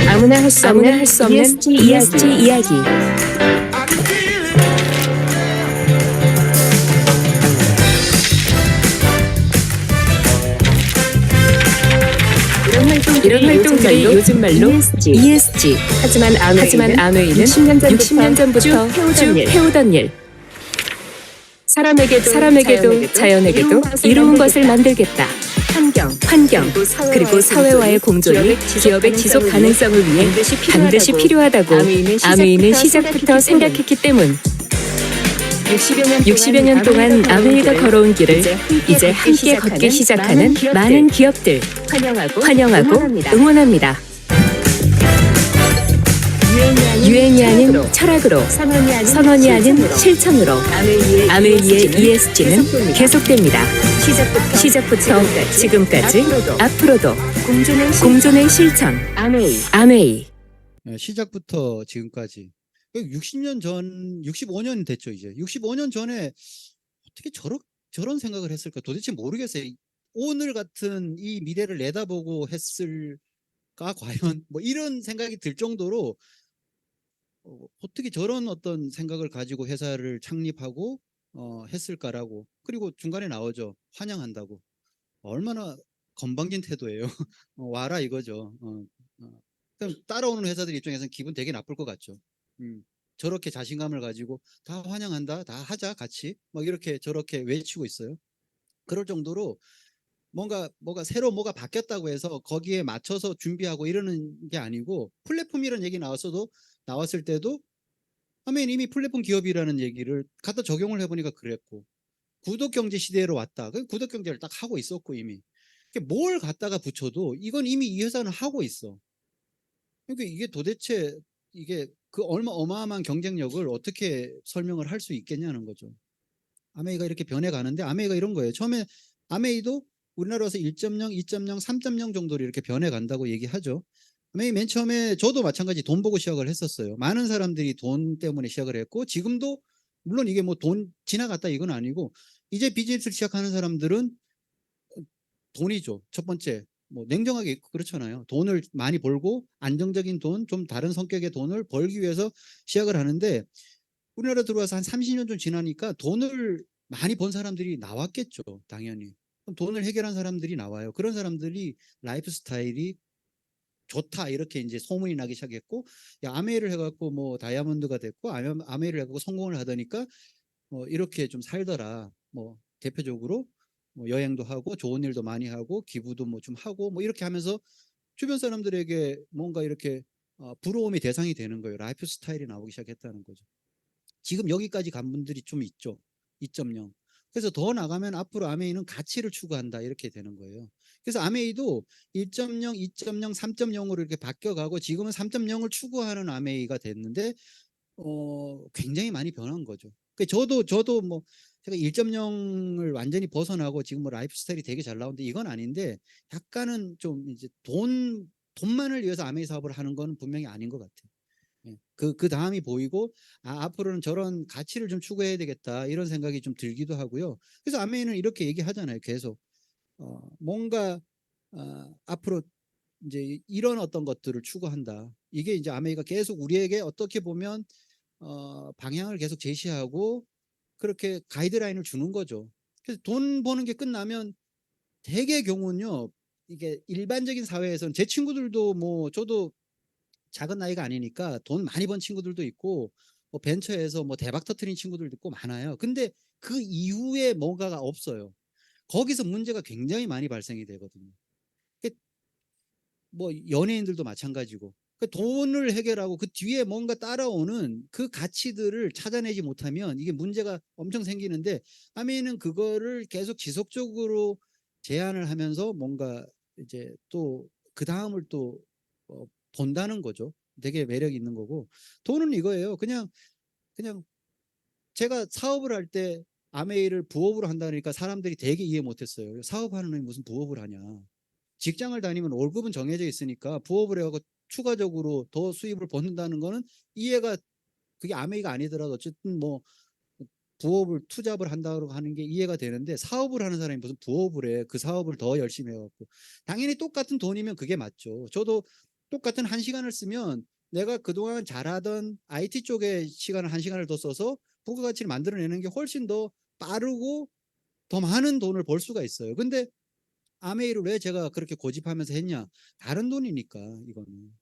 아무나 할 수 없는 ESG 이야기. 이런 활동들이 요즘 말로 ESG. 하지만 아메이는 60년 전부터 쭉 해오던 일. 사람에게도 자연에게도 이로운 것을 만들겠다. 환경 그리고 사회와의 공존이 기업의 지속 가능성을 위해 반드시 필요하다고 아메이는 시작부터 생각했기 때문. 60여 년 동안 아메이가 걸어온 길을 이제 함께 걷기 시작하는 많은 기업들 환영하고 응원합니다. 유행이 아닌 철학으로, 선언이 아닌 실천으로 아메이의 ESG는 계속됩니다. 시작부터 지금까지 앞으로도 공존의 실천 아메이. 시작부터 지금까지 60년 전, 65년 됐죠 이제. 65년 전에 어떻게 저런 생각을 했을까 도대체 모르겠어요. 오늘 같은 이 미래를 내다보고 했을까 과연 뭐 이런 생각이 들 정도로 어떻게 저런 어떤 생각을 가지고 회사를 창립하고 했을까라고. 그리고 중간에 나오죠. 환영한다고. 얼마나 건방진 태도예요. 와라 이거죠. 그럼 따라오는 회사들 입장에서는 기분 되게 나쁠 것 같죠. 저렇게 자신감을 가지고 다 환영한다, 다 하자 같이 막 이렇게 저렇게 외치고 있어요. 그럴 정도로 뭐가 새로 뭐가 바뀌었다고 해서 거기에 맞춰서 준비하고 이러는 게 아니고, 플랫폼이라는 얘기 나왔을 때도 하면 이미 플랫폼 기업이라는 얘기를 갖다 적용을 해보니까 그랬고, 구독경제 시대로 왔다. 그 구독경제를 딱 하고 있었고 이미 뭘 갖다가 붙여도 이건 이미 이 회사는 하고 있어. 그러니까 이게 도대체 이게 그 어마어마한 경쟁력을 어떻게 설명을 할 수 있겠냐는 거죠. 아메이가 이렇게 변해가는데 아메이가 이런 거예요. 처음에 아메이도 우리나라 와서 1.0, 2.0, 3.0 정도로 이렇게 변해간다고 얘기하죠. 아메이 맨 처음에 저도 마찬가지 돈 보고 시작을 했었어요. 많은 사람들이 돈 때문에 시작을 했고, 지금도 물론 이게 뭐 돈 지나갔다 이건 아니고, 이제 비즈니스를 시작하는 사람들은 돈이죠. 첫 번째 뭐 냉정하게 그렇잖아요. 돈을 많이 벌고 안정적인 돈, 좀 다른 성격의 돈을 벌기 위해서 시작을 하는데, 우리나라 들어와서 한 30년 좀 지나니까 돈을 많이 번 사람들이 나왔겠죠. 당연히. 그럼 돈을 해결한 사람들이 나와요. 그런 사람들이 라이프 스타일이 좋다 이렇게 이제 소문이 나기 시작했고, 야, 아메이를 해갖고 뭐 다이아몬드가 됐고, 아메이를 해갖고 성공을 하더니까 이렇게 좀 살더라. 뭐 대표적으로 뭐 여행도 하고 좋은 일도 많이 하고 기부도 뭐 좀 하고 뭐 이렇게 하면서 주변 사람들에게 뭔가 이렇게 부러움의 대상이 되는 거예요. 라이프 스타일이 나오기 시작했다는 거죠. 지금 여기까지 간 분들이 좀 있죠. 2.0. 그래서 더 나가면 앞으로 아메이는 가치를 추구한다 이렇게 되는 거예요. 그래서 아메이도 1.0, 2.0, 3.0으로 이렇게 바뀌어가고 지금은 3.0을 추구하는 아메이가 됐는데 굉장히 많이 변한 거죠. 저도 뭐 제가 1.0을 완전히 벗어나고 지금 뭐 라이프 스타일이 되게 잘 나오는데 이건 아닌데, 약간은 좀 이제 돈만을 위해서 아메이 사업을 하는 건 분명히 아닌 것 같아요. 그 다음이 보이고, 앞으로는 저런 가치를 좀 추구해야 되겠다 이런 생각이 좀 들기도 하고요. 그래서 아메이는 이렇게 얘기하잖아요. 계속 뭔가 앞으로 이제 이런 어떤 것들을 추구한다. 이게 이제 아메이가 계속 우리에게 어떻게 보면 방향을 계속 제시하고 그렇게 가이드라인을 주는 거죠. 그래서 돈 버는 게 끝나면 대개 경우는요, 이게 일반적인 사회에서는 제 친구들도 뭐 저도 작은 나이가 아니니까 돈 많이 번 친구들도 있고 뭐 벤처에서 뭐 대박 터트린 친구들도 있고 많아요. 근데 그 이후에 뭔가가 없어요. 거기서 문제가 굉장히 많이 발생이 되거든요. 뭐 연예인들도 마찬가지고 돈을 해결하고 그 뒤에 뭔가 따라오는 그 가치들을 찾아내지 못하면 이게 문제가 엄청 생기는데 아메이는 그거를 계속 지속적으로 제안을 하면서 뭔가 이제 또 그 다음을 또 본다는 거죠. 되게 매력 있는 거고 돈은 이거예요. 그냥 제가 사업을 할 때 아메이를 부업으로 한다니까 사람들이 되게 이해 못했어요. 사업하는 놈이 무슨 부업을 하냐. 직장을 다니면 월급은 정해져 있으니까 부업을 해갖고 추가적으로 더 수입을 받는다는 거는 이해가 그게 아메이가 아니더라도 어쨌든 뭐 부업을 투잡을 한다고 하는 게 이해가 되는데 사업을 하는 사람이 무슨 부업을 해. 그 사업을 더 열심히 해갖고 당연히 똑같은 돈이면 그게 맞죠. 저도 똑같은 1시간을 쓰면 내가 그동안 잘하던 IT 쪽에 시간을 1시간을 더 써서 부가가치를 만들어내는 게 훨씬 더 빠르고 더 많은 돈을 벌 수가 있어요. 근데 아메이를 왜 제가 그렇게 고집하면서 했냐? 다른 돈이니까 이거는.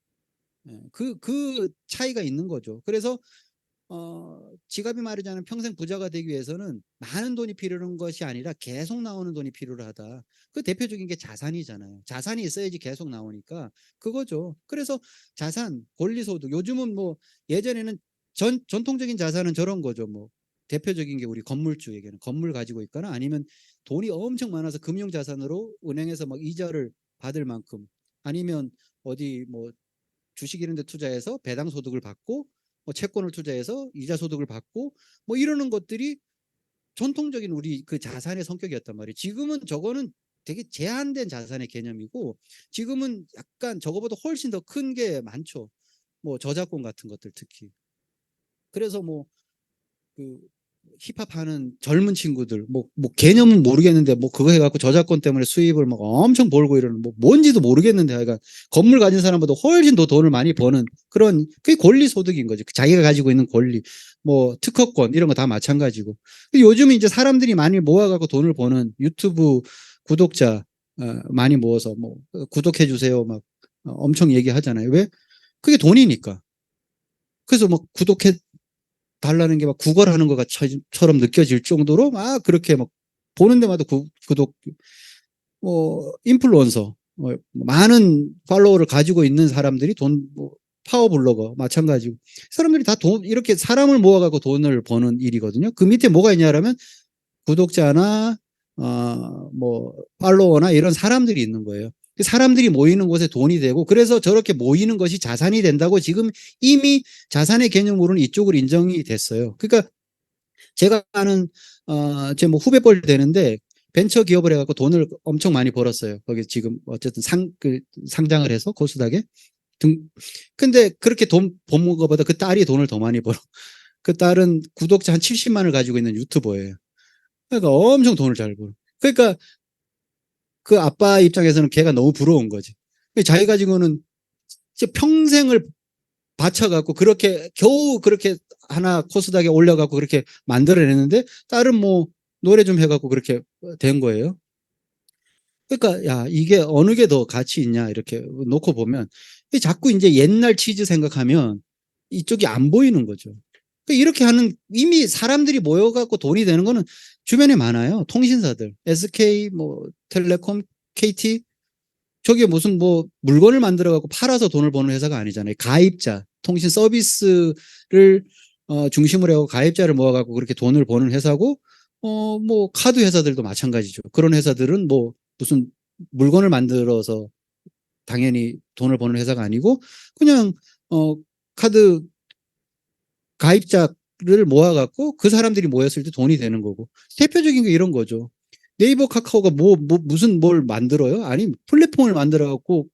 그 차이가 있는 거죠. 그래서 지갑이 마르지 않은 평생 부자가 되기 위해서는 많은 돈이 필요한 것이 아니라 계속 나오는 돈이 필요하다. 그 대표적인 게 자산이잖아요. 자산이 있어야지 계속 나오니까 그거죠. 그래서 자산, 권리소득. 요즘은 뭐 예전에는 전통적인 자산은 저런 거죠. 뭐 대표적인 게 우리 건물주에게는 건물 가지고 있거나 아니면 돈이 엄청 많아서 금융자산으로 은행에서 막 이자를 받을 만큼 아니면 어디 뭐 주식 이런 데 투자해서 배당 소득을 받고 뭐 채권을 투자해서 이자 소득을 받고 뭐 이러는 것들이 전통적인 우리 그 자산의 성격이었단 말이에요. 지금은 저거는 되게 제한된 자산의 개념이고 지금은 약간 저거보다 훨씬 더 큰 게 많죠. 뭐 저작권 같은 것들 특히. 그래서 그 힙합 하는 젊은 친구들 뭐 개념은 모르겠는데 뭐 그거 해갖고 저작권 때문에 수입을 막 엄청 벌고 이러는 뭐 뭔지도 모르겠는데 하여간 건물 가진 사람보다 훨씬 더 돈을 많이 버는 그런 그게 권리 소득인 거지. 자기가 가지고 있는 권리 뭐 특허권 이런 거 다 마찬가지고 요즘은 이제 사람들이 많이 모아갖고 돈을 버는 유튜브 구독자 많이 모아서 뭐 구독해 주세요 막 엄청 얘기하잖아요. 왜? 그게 돈이니까. 그래서 뭐 구독해 달라는 게 막 구걸하는 것처럼 느껴질 정도로 막 그렇게 막 보는 데마다 구독 뭐 인플루언서 많은 팔로워를 가지고 있는 사람들이 뭐 파워블로거 마찬가지고 사람들이 다 돈 이렇게 사람을 모아갖고 돈을 버는 일이거든요. 그 밑에 뭐가 있냐라면 구독자나 뭐 팔로워나 이런 사람들이 있는 거예요. 사람들이 모이는 곳에 돈이 되고 그래서 저렇게 모이는 것이 자산이 된다고 지금 이미 자산의 개념으로는 이쪽으로 인정이 됐어요. 그러니까 제가 아는 제 뭐 후배뻘 되는데 벤처 기업을 해갖고 돈을 엄청 많이 벌었어요. 거기 지금 어쨌든 상장을 해서 코스닥에 근데 그렇게 돈 버는 것보다 그 딸이 돈을 더 많이 벌어. 그 딸은 구독자 한 70만을 가지고 있는 유튜버예요. 그러니까 엄청 돈을 잘 벌어. 그러니까 그 아빠 입장에서는 걔가 너무 부러운 거지. 자기 가지고는 진짜 평생을 바쳐갖고 그렇게 겨우 그렇게 하나 코스닥에 올려갖고 그렇게 만들어내는데 딸은 뭐 노래 좀 해갖고 그렇게 된 거예요. 그러니까 야 이게 어느 게 더 가치 있냐 이렇게 놓고 보면 자꾸 이제 옛날 치즈 생각하면 이쪽이 안 보이는 거죠. 그러니까 이렇게 하는 이미 사람들이 모여갖고 돈이 되는 거는 주변에 많아요. 통신사들, SK, 뭐 텔레콤, KT 저게 무슨 뭐 물건을 만들어갖고 팔아서 돈을 버는 회사가 아니잖아요. 가입자, 통신 서비스를 중심으로 하고 가입자를 모아갖고 그렇게 돈을 버는 회사고 뭐 카드 회사들도 마찬가지죠. 그런 회사들은 뭐 무슨 물건을 만들어서 당연히 돈을 버는 회사가 아니고 그냥 카드 가입자를 모아갖고 그 사람들이 모였을 때 돈이 되는 거고 대표적인 게 이런 거죠. 네이버 카카오가 무슨 뭘 만들어요? 아니 플랫폼을 만들어갖고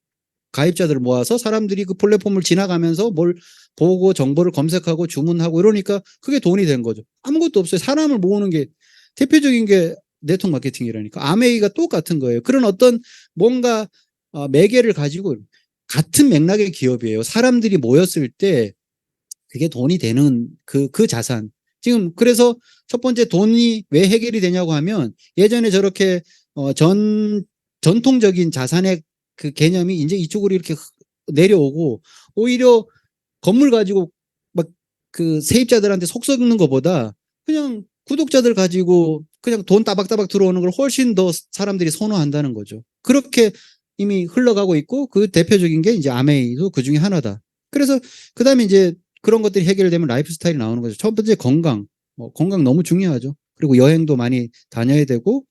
가입자들을 모아서 사람들이 그 플랫폼을 지나가면서 뭘 보고 정보를 검색하고 주문하고 이러니까 그게 돈이 된 거죠. 아무것도 없어요. 사람을 모으는 게 대표적인 게 네트워크 마케팅이라니까. 아메이가 똑같은 거예요. 그런 어떤 뭔가 매개를 가지고 같은 맥락의 기업이에요. 사람들이 모였을 때 그게 돈이 되는 그 자산. 지금 그래서 첫 번째 돈이 왜 해결이 되냐고 하면 예전에 저렇게 전통적인 자산의 그 개념이 이제 이쪽으로 이렇게 내려오고 오히려 건물 가지고 막 그 세입자들한테 속 썩는 것보다 그냥 구독자들 가지고 그냥 돈 따박따박 들어오는 걸 훨씬 더 사람들이 선호한다는 거죠. 그렇게 이미 흘러가고 있고 그 대표적인 게 이제 아메이도 그 중에 하나다. 그래서 그다음에 이제 그런 것들이 해결되면 라이프 스타일이 나오는 거죠. 첫 번째 건강. 건강 너무 중요하죠. 그리고 여행도 많이 다녀야 되고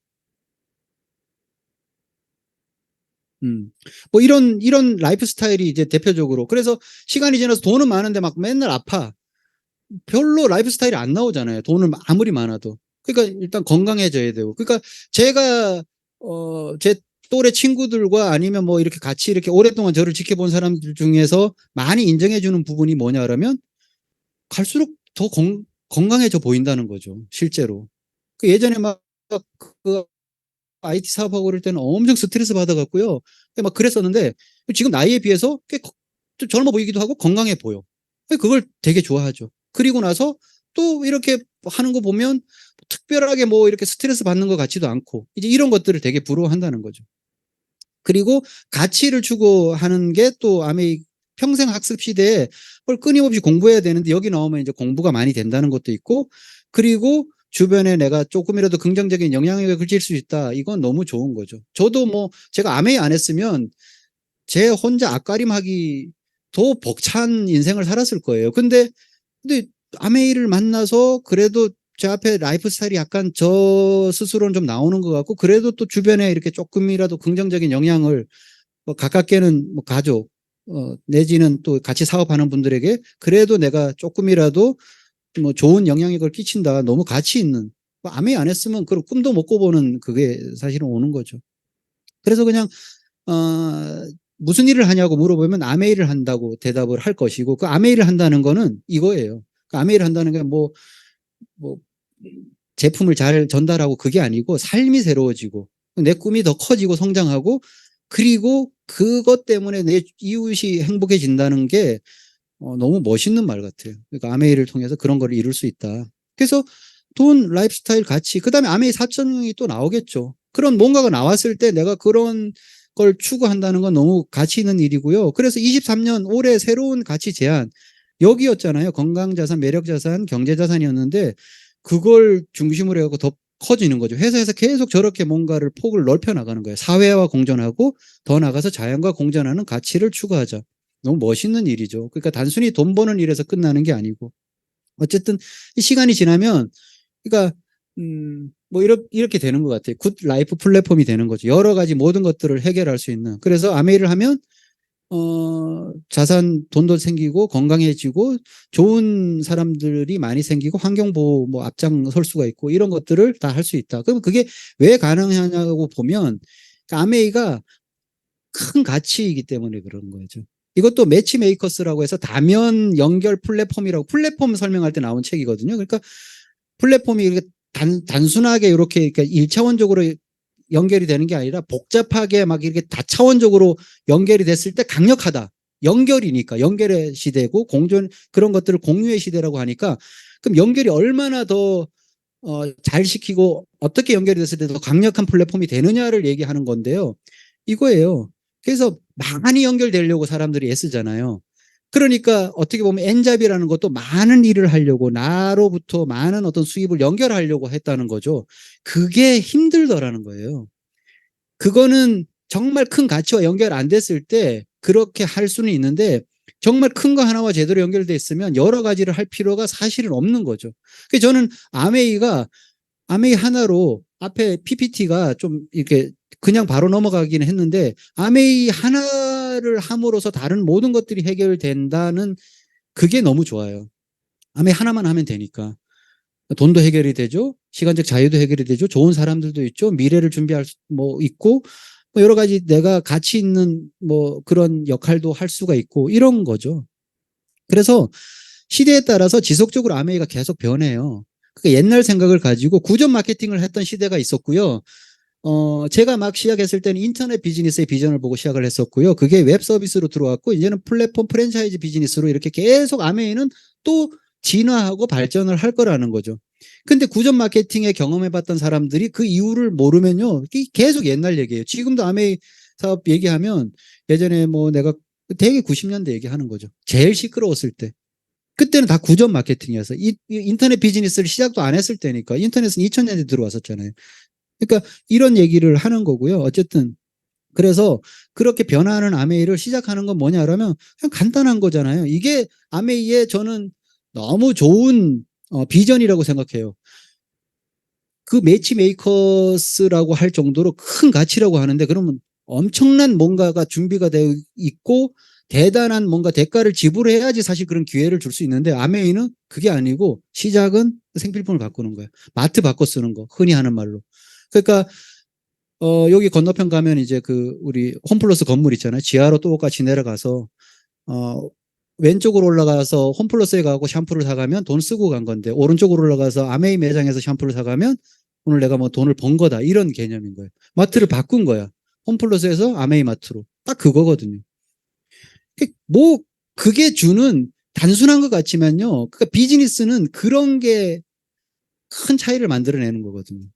뭐 이런 라이프 스타일이 이제 대표적으로. 그래서 시간이 지나서 돈은 많은데 막 맨날 아파. 별로 라이프 스타일이 안 나오잖아요. 돈을 아무리 많아도. 그러니까 일단 건강해져야 되고. 그러니까 제가 제 또래 친구들과 아니면 뭐 이렇게 같이 이렇게 오랫동안 저를 지켜본 사람들 중에서 많이 인정해 주는 부분이 뭐냐 그러면 갈수록 더 건강해져 보인다는 거죠. 실제로. 그 예전에 막 그 IT 사업하고 그럴 때는 엄청 스트레스 받아갖고요. 막 그랬었는데 지금 나이에 비해서 꽤 좀 젊어 보이기도 하고 건강해 보여. 그걸 되게 좋아하죠. 그리고 나서 또 이렇게 하는 거 보면 특별하게 뭐 이렇게 스트레스 받는 것 같지도 않고 이제 이런 것들을 되게 부러워한다는 거죠. 그리고 가치를 추구하는 게 또 아메이 평생 학습 시대에 뭘 끊임없이 공부해야 되는데 여기 나오면 이제 공부가 많이 된다는 것도 있고 그리고 주변에 내가 조금이라도 긍정적인 영향력을 끼칠 수 있다. 이건 너무 좋은 거죠. 저도 뭐 제가 아메이 안 했으면 제 혼자 앞가림하기 더 벅찬 인생을 살았을 거예요. 근데 아메이를 만나서 그래도 제 앞에 라이프 스타일이 약간 저 스스로는 좀 나오는 것 같고 그래도 또 주변에 이렇게 조금이라도 긍정적인 영향을 뭐 가깝게는 뭐 가족 내지는 또 같이 사업하는 분들에게 그래도 내가 조금이라도 뭐 좋은 영향력을 끼친다. 너무 가치 있는. 뭐 아메이 안 했으면 그런 꿈도 못 꿔보는 그게 사실은 오는 거죠. 그래서 그냥 무슨 일을 하냐고 물어보면 아메이를 한다고 대답을 할 것이고 그 아메이를 한다는 거는 이거예요. 그 아메이를 한다는 게 뭐 제품을 잘 전달하고 그게 아니고 삶이 새로워지고 내 꿈이 더 커지고 성장하고 그리고 그것 때문에 내 이웃이 행복해진다는 게 너무 멋있는 말 같아요. 그러니까 아메이를 통해서 그런 걸 이룰 수 있다. 그래서 돈, 라이프스타일, 가치, 그 다음에 아메이 4.0이 또 나오겠죠. 그런 뭔가가 나왔을 때 내가 그런 걸 추구한다는 건 너무 가치 있는 일이고요. 그래서 23년 올해 새로운 가치 제안 여기였잖아요. 건강자산, 매력자산, 경제자산이었는데 그걸 중심으로 해갖고 더 커지는 거죠. 회사에서 계속 저렇게 뭔가를 폭을 넓혀 나가는 거예요. 사회와 공존하고 더 나가서 자연과 공존하는 가치를 추구하자. 너무 멋있는 일이죠. 그러니까 단순히 돈 버는 일에서 끝나는 게 아니고 어쨌든 이 시간이 지나면 그러니까 뭐 이렇게 되는 것 같아요. 굿 라이프 플랫폼이 되는 거죠. 여러 가지 모든 것들을 해결할 수 있는. 그래서 아메이를 하면 자산 돈도 생기고 건강해지고 좋은 사람들이 많이 생기고 환경보호 뭐 앞장설 수가 있고 이런 것들을 다 할 수 있다. 그럼 그게 왜 가능하냐고 보면 아메이가 큰 가치이기 때문에 그런 거죠. 이것도 매치메이커스라고 해서 다면 연결 플랫폼이라고 플랫폼 설명할 때 나온 책이거든요. 그러니까 플랫폼이 이렇게 단순하게 이렇게 그러니까 1차원적으로 연결이 되는 게 아니라 복잡하게 막 이렇게 다차원적으로 연결이 됐을 때 강력하다. 연결이니까 연결의 시대고 공존 그런 것들을 공유의 시대라고 하니까 그럼 연결이 얼마나 더 잘 시키고 어떻게 연결이 됐을 때 더 강력한 플랫폼이 되느냐를 얘기하는 건데요. 이거예요. 그래서 많이 연결되려고 사람들이 애쓰잖아요. 그러니까 어떻게 보면 엔잡이라는 것도 많은 일을 하려고 나로부터 많은 어떤 수입을 연결하려고 했다는 거죠. 그게 힘들더라는 거예요. 그거는 정말 큰 가치와 연결 안 됐을 때 그렇게 할 수는 있는데 정말 큰 거 하나와 제대로 연결돼 있으면 여러 가지를 할 필요가 사실은 없는 거죠. 그래서 저는 아메이 하나로 앞에 PPT가 좀 이렇게 그냥 바로 넘어가기는 했는데 아메이 하나를 함으로써 다른 모든 것들이 해결된다는 그게 너무 좋아요. 아메이 하나만 하면 되니까. 돈도 해결이 되죠. 시간적 자유도 해결이 되죠. 좋은 사람들도 있죠. 미래를 준비할 뭐 있고 뭐 여러 가지 내가 가치 있는 뭐 그런 역할도 할 수가 있고 이런 거죠. 그래서 시대에 따라서 지속적으로 아메이가 계속 변해요. 그러니까 옛날 생각을 가지고 구전 마케팅을 했던 시대가 있었고요. 제가 막 시작했을 때는 인터넷 비즈니스의 비전을 보고 시작을 했었고요. 그게 웹 서비스로 들어왔고 이제는 플랫폼 프랜차이즈 비즈니스로 이렇게 계속 아메이는 또 진화하고 발전을 할 거라는 거죠. 근데 구전 마케팅에 경험해봤던 사람들이 그 이유를 모르면요. 계속 옛날 얘기예요. 지금도 아메이 사업 얘기하면 예전에 뭐 내가 되게 90년대 얘기하는 거죠. 제일 시끄러웠을 때. 그때는 다 구전 마케팅이어서 이 인터넷 비즈니스를 시작도 안 했을 때니까. 인터넷은 2000년대 들어왔었잖아요. 그러니까 이런 얘기를 하는 거고요. 어쨌든 그래서 그렇게 변화하는 아메이를 시작하는 건 뭐냐 그러면 그냥 간단한 거잖아요. 이게 아메이의 저는 너무 좋은 비전이라고 생각해요. 그 매치메이커스라고 할 정도로 큰 가치라고 하는데 그러면 엄청난 뭔가가 준비가 되어 있고 대단한 뭔가 대가를 지불해야지 사실 그런 기회를 줄 수 있는데 아메이는 그게 아니고 시작은 생필품을 바꾸는 거예요. 마트 바꿔 쓰는 거 흔히 하는 말로. 그러니까 여기 건너편 가면 이제 그 우리 홈플러스 건물 있잖아요. 지하로 똑같이 내려가서 왼쪽으로 올라가서 홈플러스에 가고 샴푸를 사가면 돈 쓰고 간 건데 오른쪽으로 올라가서 아메이 매장에서 샴푸를 사가면 오늘 내가 뭐 돈을 번 거다 이런 개념인 거예요. 마트를 바꾼 거야. 홈플러스에서 아메이 마트로 딱 그거거든요. 뭐 그게 주는 단순한 것 같지만요. 그러니까 비즈니스는 그런 게 큰 차이를 만들어내는 거거든요.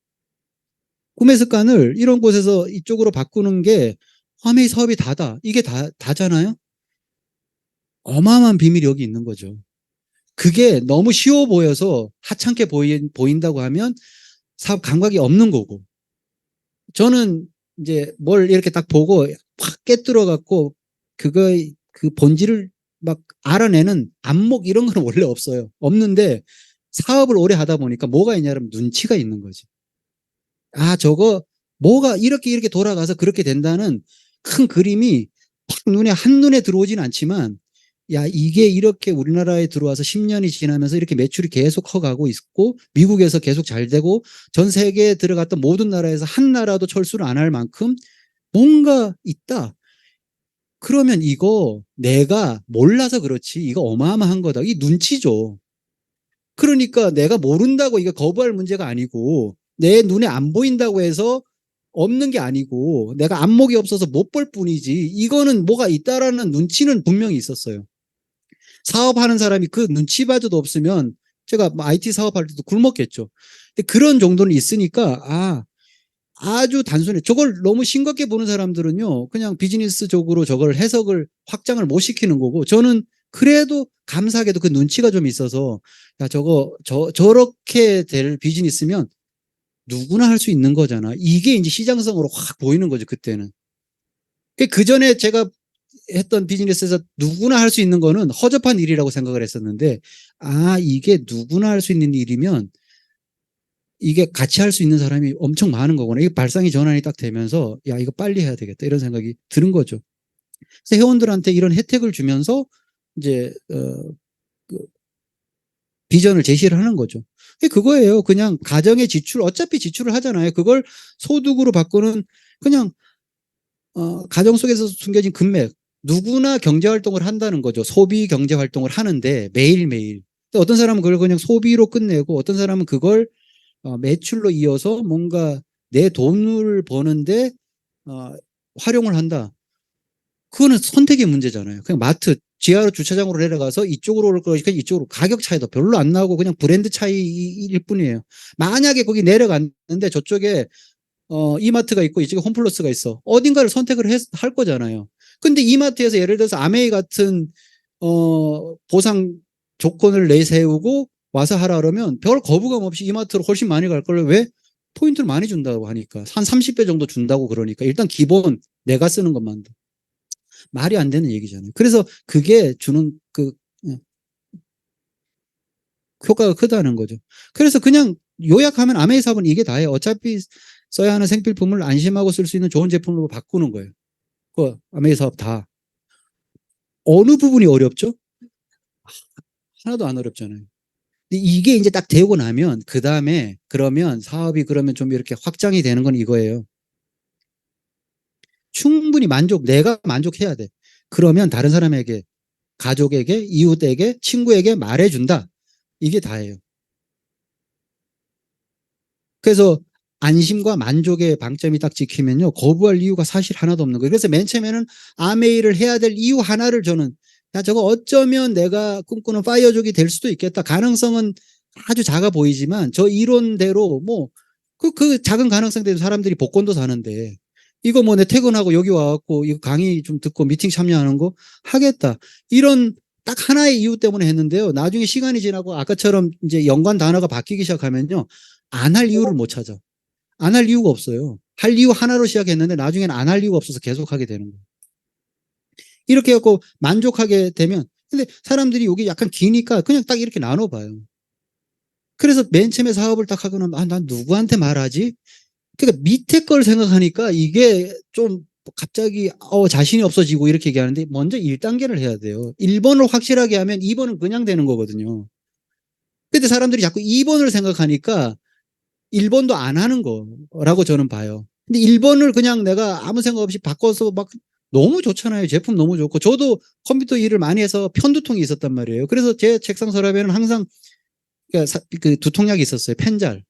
구매 습관을 이런 곳에서 이쪽으로 바꾸는 게 아메이 사업이 다다. 이게 다잖아요. 어마어마한 비밀이 여기 있는 거죠. 그게 너무 쉬워 보여서 하찮게 보인다고 하면 사업 감각이 없는 거고. 저는 이제 뭘 이렇게 딱 보고 확 깨뚫어 갖고 그 본질을 막 알아내는 안목 이런 건 원래 없어요. 없는데 사업을 오래 하다 보니까 뭐가 있냐면 눈치가 있는 거지. 아, 저거 뭐가 이렇게 돌아가서 그렇게 된다는 큰 그림이 팍 한눈에 들어오진 않지만 야, 이게 이렇게 우리나라에 들어와서 10년이 지나면서 이렇게 매출이 계속 커가고 있고 미국에서 계속 잘 되고 전 세계에 들어갔던 모든 나라에서 한 나라도 철수를 안 할 만큼 뭔가 있다. 그러면 이거 내가 몰라서 그렇지 이거 어마어마한 거다. 이 눈치죠. 그러니까 내가 모른다고 이거 거부할 문제가 아니고 내 눈에 안 보인다고 해서 없는 게 아니고 내가 안목이 없어서 못 볼 뿐이지 이거는 뭐가 있다라는 눈치는 분명히 있었어요. 사업하는 사람이 그 눈치마저도 없으면 제가 IT 사업할 때도 굶었겠죠. 근데 그런 정도는 있으니까 아주 단순해. 저걸 너무 싱겁게 보는 사람들은요. 그냥 비즈니스적으로 저걸 해석을 확장을 못 시키는 거고 저는 그래도 감사하게도 그 눈치가 좀 있어서 야 저렇게 될 비즈니스면 누구나 할 수 있는 거잖아. 이게 이제 시장성으로 확 보이는 거죠. 그때는. 그 전에 제가 했던 비즈니스에서 누구나 할 수 있는 거는 허접한 일이라고 생각을 했었는데 이게 누구나 할 수 있는 일이면 이게 같이 할 수 있는 사람이 엄청 많은 거구나. 이게 발상의 전환이 딱 되면서 야 이거 빨리 해야 되겠다 이런 생각이 드는 거죠. 그래서 회원들한테 이런 혜택을 주면서 이제 그 비전을 제시를 하는 거죠. 그거예요. 그냥 가정의 지출 어차피 지출을 하잖아요. 그걸 소득으로 바꾸는 그냥 가정 속에서 숨겨진 금맥 누구나 경제활동을 한다는 거죠. 소비 경제활동을 하는데 매일매일. 어떤 사람은 그걸 그냥 소비로 끝내고 어떤 사람은 그걸 매출로 이어서 뭔가 내 돈을 버는데 활용을 한다. 그거는 선택의 문제잖아요. 그냥 마트 지하로 주차장으로 내려가서 이쪽으로 올 거니까 이쪽으로 가격 차이도 별로 안 나고 그냥 브랜드 차이일 뿐이에요. 만약에 거기 내려갔는데 저쪽에 이마트가 있고 이쪽에 홈플러스가 있어. 어딘가를 선택을 할 거잖아요. 근데 이마트에서 예를 들어서 아메이 같은 보상 조건을 내세우고 와서 하라 그러면 별 거부감 없이 이마트로 훨씬 많이 갈 걸. 왜? 포인트를 많이 준다고 하니까 한 30배 정도 준다고 그러니까 일단 기본 내가 쓰는 것만 말이 안 되는 얘기잖아요. 그래서 그게 주는 효과가 크다는 거죠. 그래서 그냥 요약하면 아메이 사업은 이게 다예요. 어차피 써야 하는 생필품을 안심하고 쓸 수 있는 좋은 제품으로 바꾸는 거예요. 그 아메이 사업 다. 어느 부분이 어렵죠? 하나도 안 어렵잖아요. 근데 이게 이제 딱 되고 나면 그 다음에 그러면 사업이 그러면 좀 이렇게 확장이 되는 건 이거예요. 충분히 내가 만족해야 돼. 그러면 다른 사람에게, 가족에게, 이웃에게, 친구에게 말해준다. 이게 다예요. 그래서 안심과 만족의 방점이 딱 지키면요. 거부할 이유가 사실 하나도 없는 거예요. 그래서 맨 처음에는 아메이를 해야 될 이유 하나를 저는 야 저거 어쩌면 내가 꿈꾸는 파이어족이 될 수도 있겠다. 가능성은 아주 작아 보이지만 저 이론대로 뭐 그 작은 가능성대로 사람들이 복권도 사는데 이거 뭐 내 퇴근하고 여기 와갖고 이거 강의 좀 듣고 미팅 참여하는 거 하겠다. 이런 딱 하나의 이유 때문에 했는데요. 나중에 시간이 지나고 아까처럼 이제 연관 단어가 바뀌기 시작하면요. 안 할 이유를 못 찾아. 안 할 이유가 없어요. 할 이유 하나로 시작했는데 나중에는 안 할 이유가 없어서 계속 하게 되는 거예요. 이렇게 해갖고 만족하게 되면, 근데 사람들이 여기 약간 기니까 그냥 딱 이렇게 나눠봐요. 그래서 맨 처음에 사업을 딱 하고는, 난 누구한테 말하지? 그러니까 밑에 걸 생각하니까 이게 좀 갑자기 자신이 없어지고 이렇게 얘기하는데, 먼저 1단계를 해야 돼요. 1번을 확실하게 하면 2번은 그냥 되는 거거든요. 근데 사람들이 자꾸 2번을 생각하니까 1번도 안 하는 거라고 저는 봐요. 근데 1번을 그냥 내가 아무 생각 없이 바꿔서 막 너무 좋잖아요. 제품 너무 좋고. 저도 컴퓨터 일을 많이 해서 편두통이 있었단 말이에요. 그래서 제 책상 서랍에는 항상 그 두통약이 있었어요. 펜잘.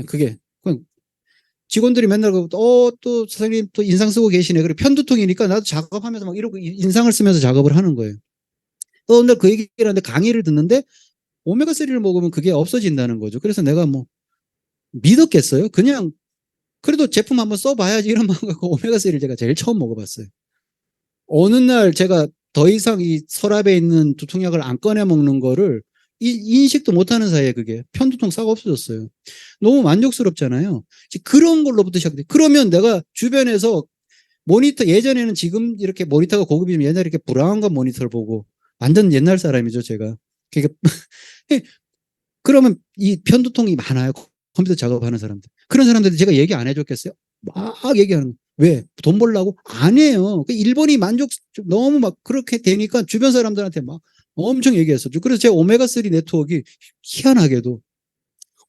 그게 그냥 직원들이 맨날 또 선생님 또 인상 쓰고 계시네. 그래 편두통이니까 나도 작업하면서 막 이러고 인상을 쓰면서 작업을 하는 거예요. 또 오늘 그 얘기를 하는데 강의를 듣는데 오메가3를 먹으면 그게 없어진다는 거죠. 그래서 내가 뭐 믿었겠어요? 그냥 그래도 제품 한번 써봐야지 이런 마음 갖고 오메가3를 제가 제일 처음 먹어봤어요. 어느 날 제가 더 이상 이 서랍에 있는 두통약을 안 꺼내 먹는 거를 인식도 못하는 사이에 그게 편두통 싹 없어졌어요. 너무 만족스럽잖아요. 그런 걸로부터 시작돼. 그러면 내가 주변에서 모니터, 예전에는 지금 이렇게 모니터가 고급이면 옛날에 이렇게 브라운관 모니터를 보고 완전 옛날 사람이죠, 제가. 그러니까 그러면 이 편두통이 많아요. 컴퓨터 작업하는 사람들. 그런 사람들한테 제가 얘기 안 해줬겠어요? 막 얘기하는 거예요. 왜? 돈 벌려고? 아니에요. 일본이 너무 막 그렇게 되니까 주변 사람들한테 막 엄청 얘기했었죠. 그래서 제 오메가3 네트워크가 희한하게도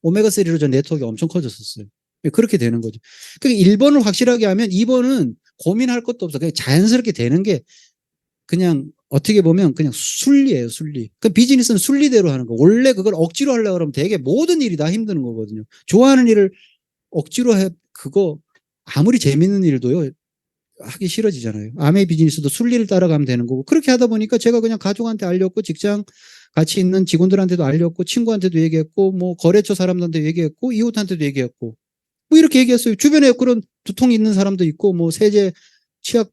오메가3로 저 네트워크가 엄청 커졌었어요. 그렇게 되는 거죠. 그러니까 1번을 확실하게 하면 2번은 고민할 것도 없어. 그냥 자연스럽게 되는 게 그냥 어떻게 보면 그냥 순리예요, 순리. 그 비즈니스는 순리대로 하는 거. 원래 그걸 억지로 하려고 그러면 되게 모든 일이 다 힘든 거거든요. 좋아하는 일을 억지로 그거 아무리 재밌는 일도요, 하기 싫어지잖아요. 아메이 비즈니스도 순리를 따라가면 되는 거고. 그렇게 하다 보니까 제가 그냥 가족한테 알렸고, 직장 같이 있는 직원들한테도 알렸고, 친구한테도 얘기했고, 뭐 거래처 사람들한테 얘기했고, 이웃한테도 얘기했고, 뭐 이렇게 얘기했어요. 주변에 그런 두통이 있는 사람도 있고, 뭐 세제, 치약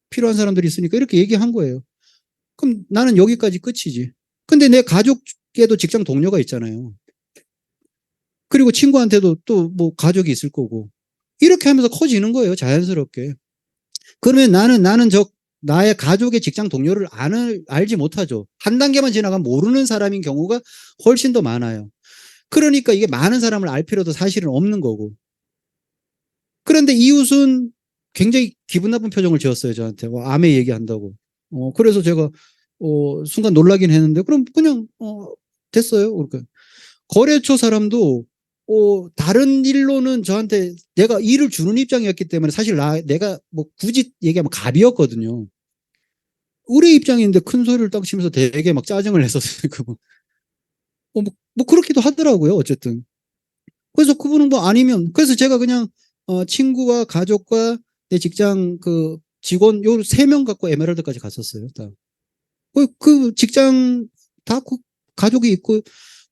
필요한 사람들이 있으니까 이렇게 얘기한 거예요. 그럼 나는 여기까지 끝이지. 근데 내 가족에도 직장 동료가 있잖아요. 그리고 친구한테도 또 뭐 가족이 있을 거고. 이렇게 하면서 커지는 거예요, 자연스럽게. 그러면 나는 나의 가족의 직장 동료를 알지 못하죠. 한 단계만 지나가면 모르는 사람인 경우가 훨씬 더 많아요. 그러니까 이게 많은 사람을 알 필요도 사실은 없는 거고. 그런데 이웃은 굉장히 기분 나쁜 표정을 지었어요, 저한테. 아메 얘기한다고. 그래서 제가, 순간 놀라긴 했는데, 그럼 그냥, 됐어요. 그러니까. 거래처 사람도, 다른 일로는 저한테 내가 일을 주는 입장이었기 때문에 사실 내가 뭐 굳이 얘기하면 갑이었거든요. 의뢰 입장인데 큰 소리를 딱 치면서 되게 막 짜증을 냈었어요. 그분. 뭐 그렇기도 하더라고요. 어쨌든. 그래서 그분은 뭐 아니면, 그래서 제가 그냥, 친구와 가족과 내 직장 그 직원 요 3명 갖고 에메랄드까지 갔었어요. 다. 그 직장 다 그 가족이 있고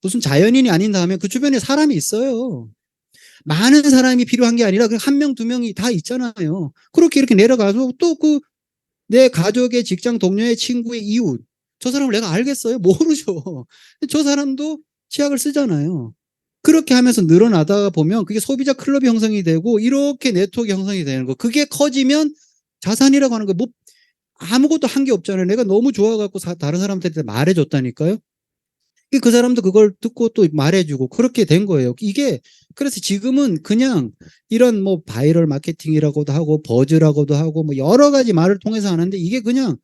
무슨 자연인이 아닌 다음에 그 주변에 사람이 있어요. 많은 사람이 필요한 게 아니라 그냥 1명, 2명이 다 있잖아요. 그렇게 이렇게 내려가서 또 내 가족의 직장 동료의 친구의 이웃. 저 사람을 내가 알겠어요? 모르죠. 저 사람도 치약을 쓰잖아요. 그렇게 하면서 늘어나다 보면 그게 소비자 클럽이 형성이 되고 이렇게 네트워크 형성이 되는 거. 그게 커지면 자산이라고 하는 거. 뭐 아무것도 한 게 없잖아요. 내가 너무 좋아갖고 다른 사람들한테 말해줬다니까요. 그 사람도 그걸 듣고 또 말해주고 그렇게 된 거예요. 이게 그래서 지금은 그냥 이런 뭐 바이럴 마케팅이라고도 하고 버즈라고도 하고 뭐 여러 가지 말을 통해서 하는데 이게 그냥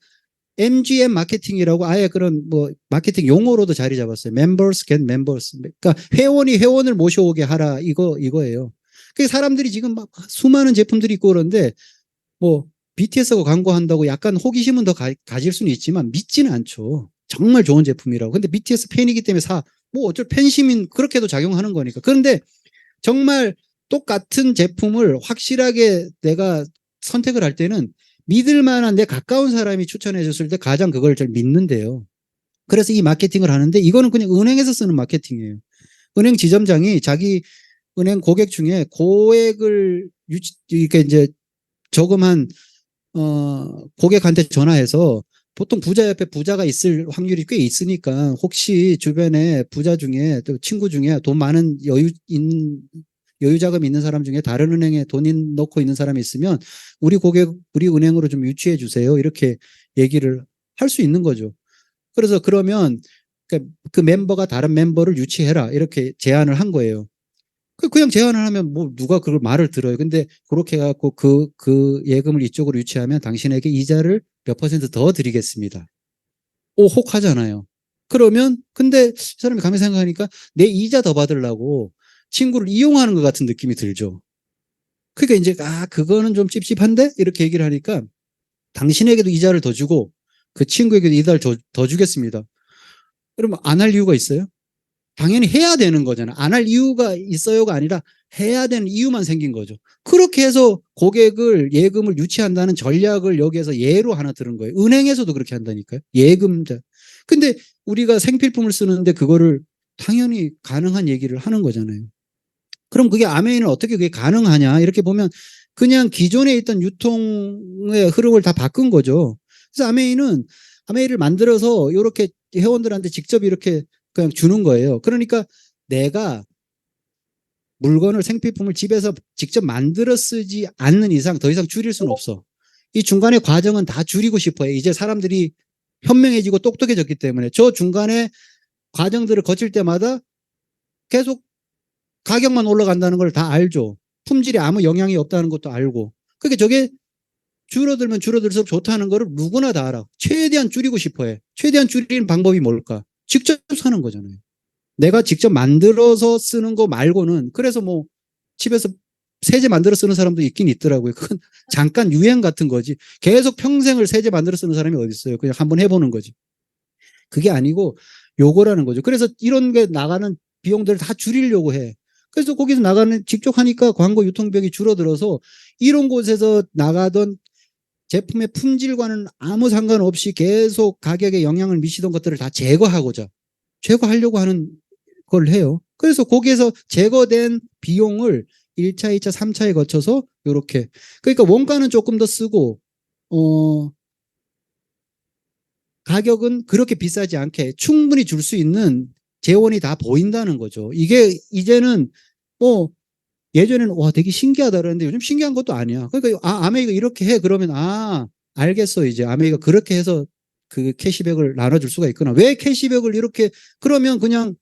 MGM 마케팅이라고 아예 그런 뭐 마케팅 용어로도 자리 잡았어요. Members get members. 그러니까 회원이 회원을 모셔오게 하라 이거예요. 그 사람들이 지금 막 수많은 제품들이 있고 그런데 뭐 BTS하고 광고한다고 약간 호기심은 더 가질 수는 있지만 믿지는 않죠. 정말 좋은 제품이라고. 근데 BTS 팬이기 때문에 뭐 어쩔 팬심인 그렇게도 작용하는 거니까. 그런데 정말 똑같은 제품을 확실하게 내가 선택을 할 때는 믿을 만한 내 가까운 사람이 추천해 줬을 때 가장 그걸 잘 믿는데요. 그래서 이 마케팅을 하는데 이거는 그냥 은행에서 쓰는 마케팅이에요. 은행 지점장이 자기 은행 고객 중에 고액을 이렇게 이제 조그만 고객한테 전화해서 보통 부자 옆에 부자가 있을 확률이 꽤 있으니까 혹시 주변에 부자 중에 또 친구 중에 돈 많은 여유 자금 있는 사람 중에 다른 은행에 돈 넣고 있는 사람이 있으면 우리 은행으로 좀 유치해 주세요. 이렇게 얘기를 할 수 있는 거죠. 그래서 그러면 그 멤버가 다른 멤버를 유치해라 이렇게 제안을 한 거예요. 그냥 제안을 하면 뭐 누가 그걸 말을 들어요. 근데 그렇게 해갖고 그 예금을 이쪽으로 유치하면 당신에게 이자를 몇 퍼센트 더 드리겠습니다. 오, 혹하잖아요. 그러면 근데 이 사람이 가만히 생각하니까 내 이자 더 받으려고 친구를 이용하는 것 같은 느낌이 들죠. 그러니까 이제 그거는 좀 찝찝한데 이렇게 얘기를 하니까 당신에게도 이자를 더 주고 그 친구에게도 이자를 더 주겠습니다. 그러면 안 할 이유가 있어요? 당연히 해야 되는 거잖아. 안 할 이유가 있어요가 아니라 해야 되는 이유만 생긴 거죠. 그렇게 해서 고객을 예금을 유치한다는 전략을 여기에서 예로 하나 들은 거예요. 은행에서도 그렇게 한다니까요. 예금자. 근데 우리가 생필품을 쓰는데 그거를 당연히 가능한 얘기를 하는 거잖아요. 그럼 그게 아메이는 어떻게 그게 가능하냐 이렇게 보면 그냥 기존에 있던 유통의 흐름을 다 바꾼 거죠. 그래서 아메이를 만들어서 이렇게 회원들한테 직접 이렇게 그냥 주는 거예요. 그러니까 내가 물건을 생필품을 집에서 직접 만들어 쓰지 않는 이상 더 이상 줄일 수는 없어. 이 중간의 과정은 다 줄이고 싶어요. 이제 사람들이 현명해지고 똑똑해졌기 때문에 저 중간에 과정들을 거칠 때마다 계속 가격만 올라간다는 걸 다 알죠. 품질에 아무 영향이 없다는 것도 알고. 그러니까 저게 줄어들면 줄어들수록 좋다는 거를 누구나 다 알아. 최대한 줄이고 싶어 해. 최대한 줄이는 방법이 뭘까? 직접 사는 거잖아요. 내가 직접 만들어서 쓰는 거 말고는 그래서 뭐 집에서 세제 만들어 쓰는 사람도 있긴 있더라고요. 그건 잠깐 유행 같은 거지. 계속 평생을 세제 만들어 쓰는 사람이 어디 있어요. 그냥 한번 해보는 거지. 그게 아니고 요거라는 거죠. 그래서 이런 게 나가는 비용들을 다 줄이려고 해. 그래서 거기서 나가는 직접 하니까 광고 유통비용이 줄어들어서 이런 곳에서 나가던 제품의 품질과는 아무 상관없이 계속 가격에 영향을 미치던 것들을 다 제거하려고 하는 걸 해요. 그래서 거기에서 제거된 비용을 1차, 2차, 3차에 거쳐서 이렇게 그러니까 원가는 조금 더 쓰고 가격은 그렇게 비싸지 않게 충분히 줄 수 있는 재원이 다 보인다는 거죠. 이게 이제는 뭐 예전에는 와 되게 신기하다 그러는데 요즘 신기한 것도 아니야. 그러니까 아메이가 이렇게 해 그러면 알겠어 이제 아메이가 그렇게 해서 그 캐시백을 나눠줄 수가 있구나. 왜 캐시백을 이렇게 그러면 그냥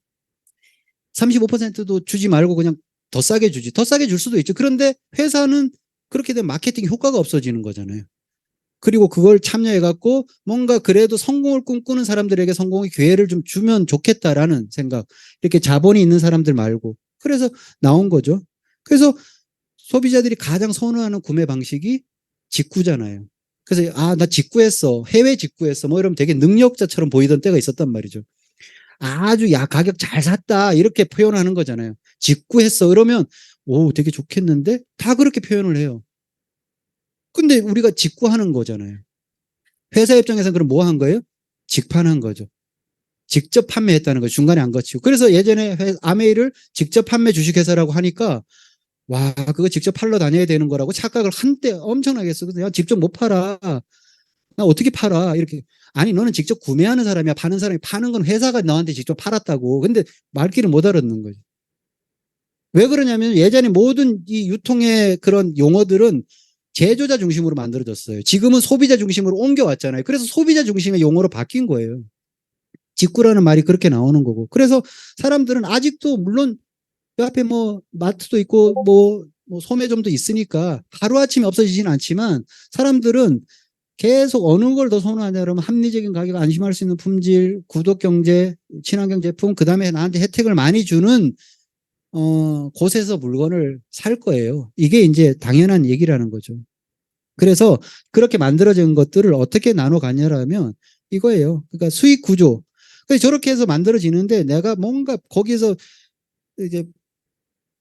35%도 주지 말고 그냥 더 싸게 주지. 더 싸게 줄 수도 있죠. 그런데 회사는 그렇게 되면 마케팅 효과가 없어지는 거잖아요. 그리고 그걸 참여해갖고 뭔가 그래도 성공을 꿈꾸는 사람들에게 성공의 기회를 좀 주면 좋겠다라는 생각. 이렇게 자본이 있는 사람들 말고. 그래서 나온 거죠. 그래서 소비자들이 가장 선호하는 구매 방식이 직구잖아요. 그래서 나 직구했어. 해외 직구했어. 뭐 이러면 되게 능력자처럼 보이던 때가 있었단 말이죠. 아주 가격 잘 샀다 이렇게 표현하는 거잖아요. 직구했어 그러면 오 되게 좋겠는데 다 그렇게 표현을 해요. 근데 우리가 직구하는 거잖아요. 회사 입장에서는 그럼 뭐 한 거예요? 직판한 거죠. 직접 판매했다는 거예요. 중간에 안 거치고. 그래서 예전에 아메이를 직접 판매 주식회사라고 하니까 와 그거 직접 팔러 다녀야 되는 거라고 착각을 한때 엄청나게 했어. 직접 못 팔아. 나 어떻게 팔아? 이렇게. 아니, 너는 직접 구매하는 사람이야. 파는 사람이. 파는 건 회사가 너한테 직접 팔았다고. 근데 말귀를 못 알아듣는 거지. 왜 그러냐면 예전에 모든 이 유통의 그런 용어들은 제조자 중심으로 만들어졌어요. 지금은 소비자 중심으로 옮겨왔잖아요. 그래서 소비자 중심의 용어로 바뀐 거예요. 직구라는 말이 그렇게 나오는 거고. 그래서 사람들은 아직도 물론 그 앞에 뭐 마트도 있고 뭐 소매점도 있으니까 하루아침에 없어지진 않지만 사람들은 계속 어느 걸 더 선호하냐 그러면 합리적인 가격, 안심할 수 있는 품질, 구독 경제, 친환경 제품, 그다음에 나한테 혜택을 많이 주는 곳에서 물건을 살 거예요. 이게 이제 당연한 얘기라는 거죠. 그래서 그렇게 만들어진 것들을 어떻게 나눠 가냐라면 이거예요. 그러니까 수익 구조. 그래서 저렇게 해서 만들어지는데 내가 뭔가 거기서 이제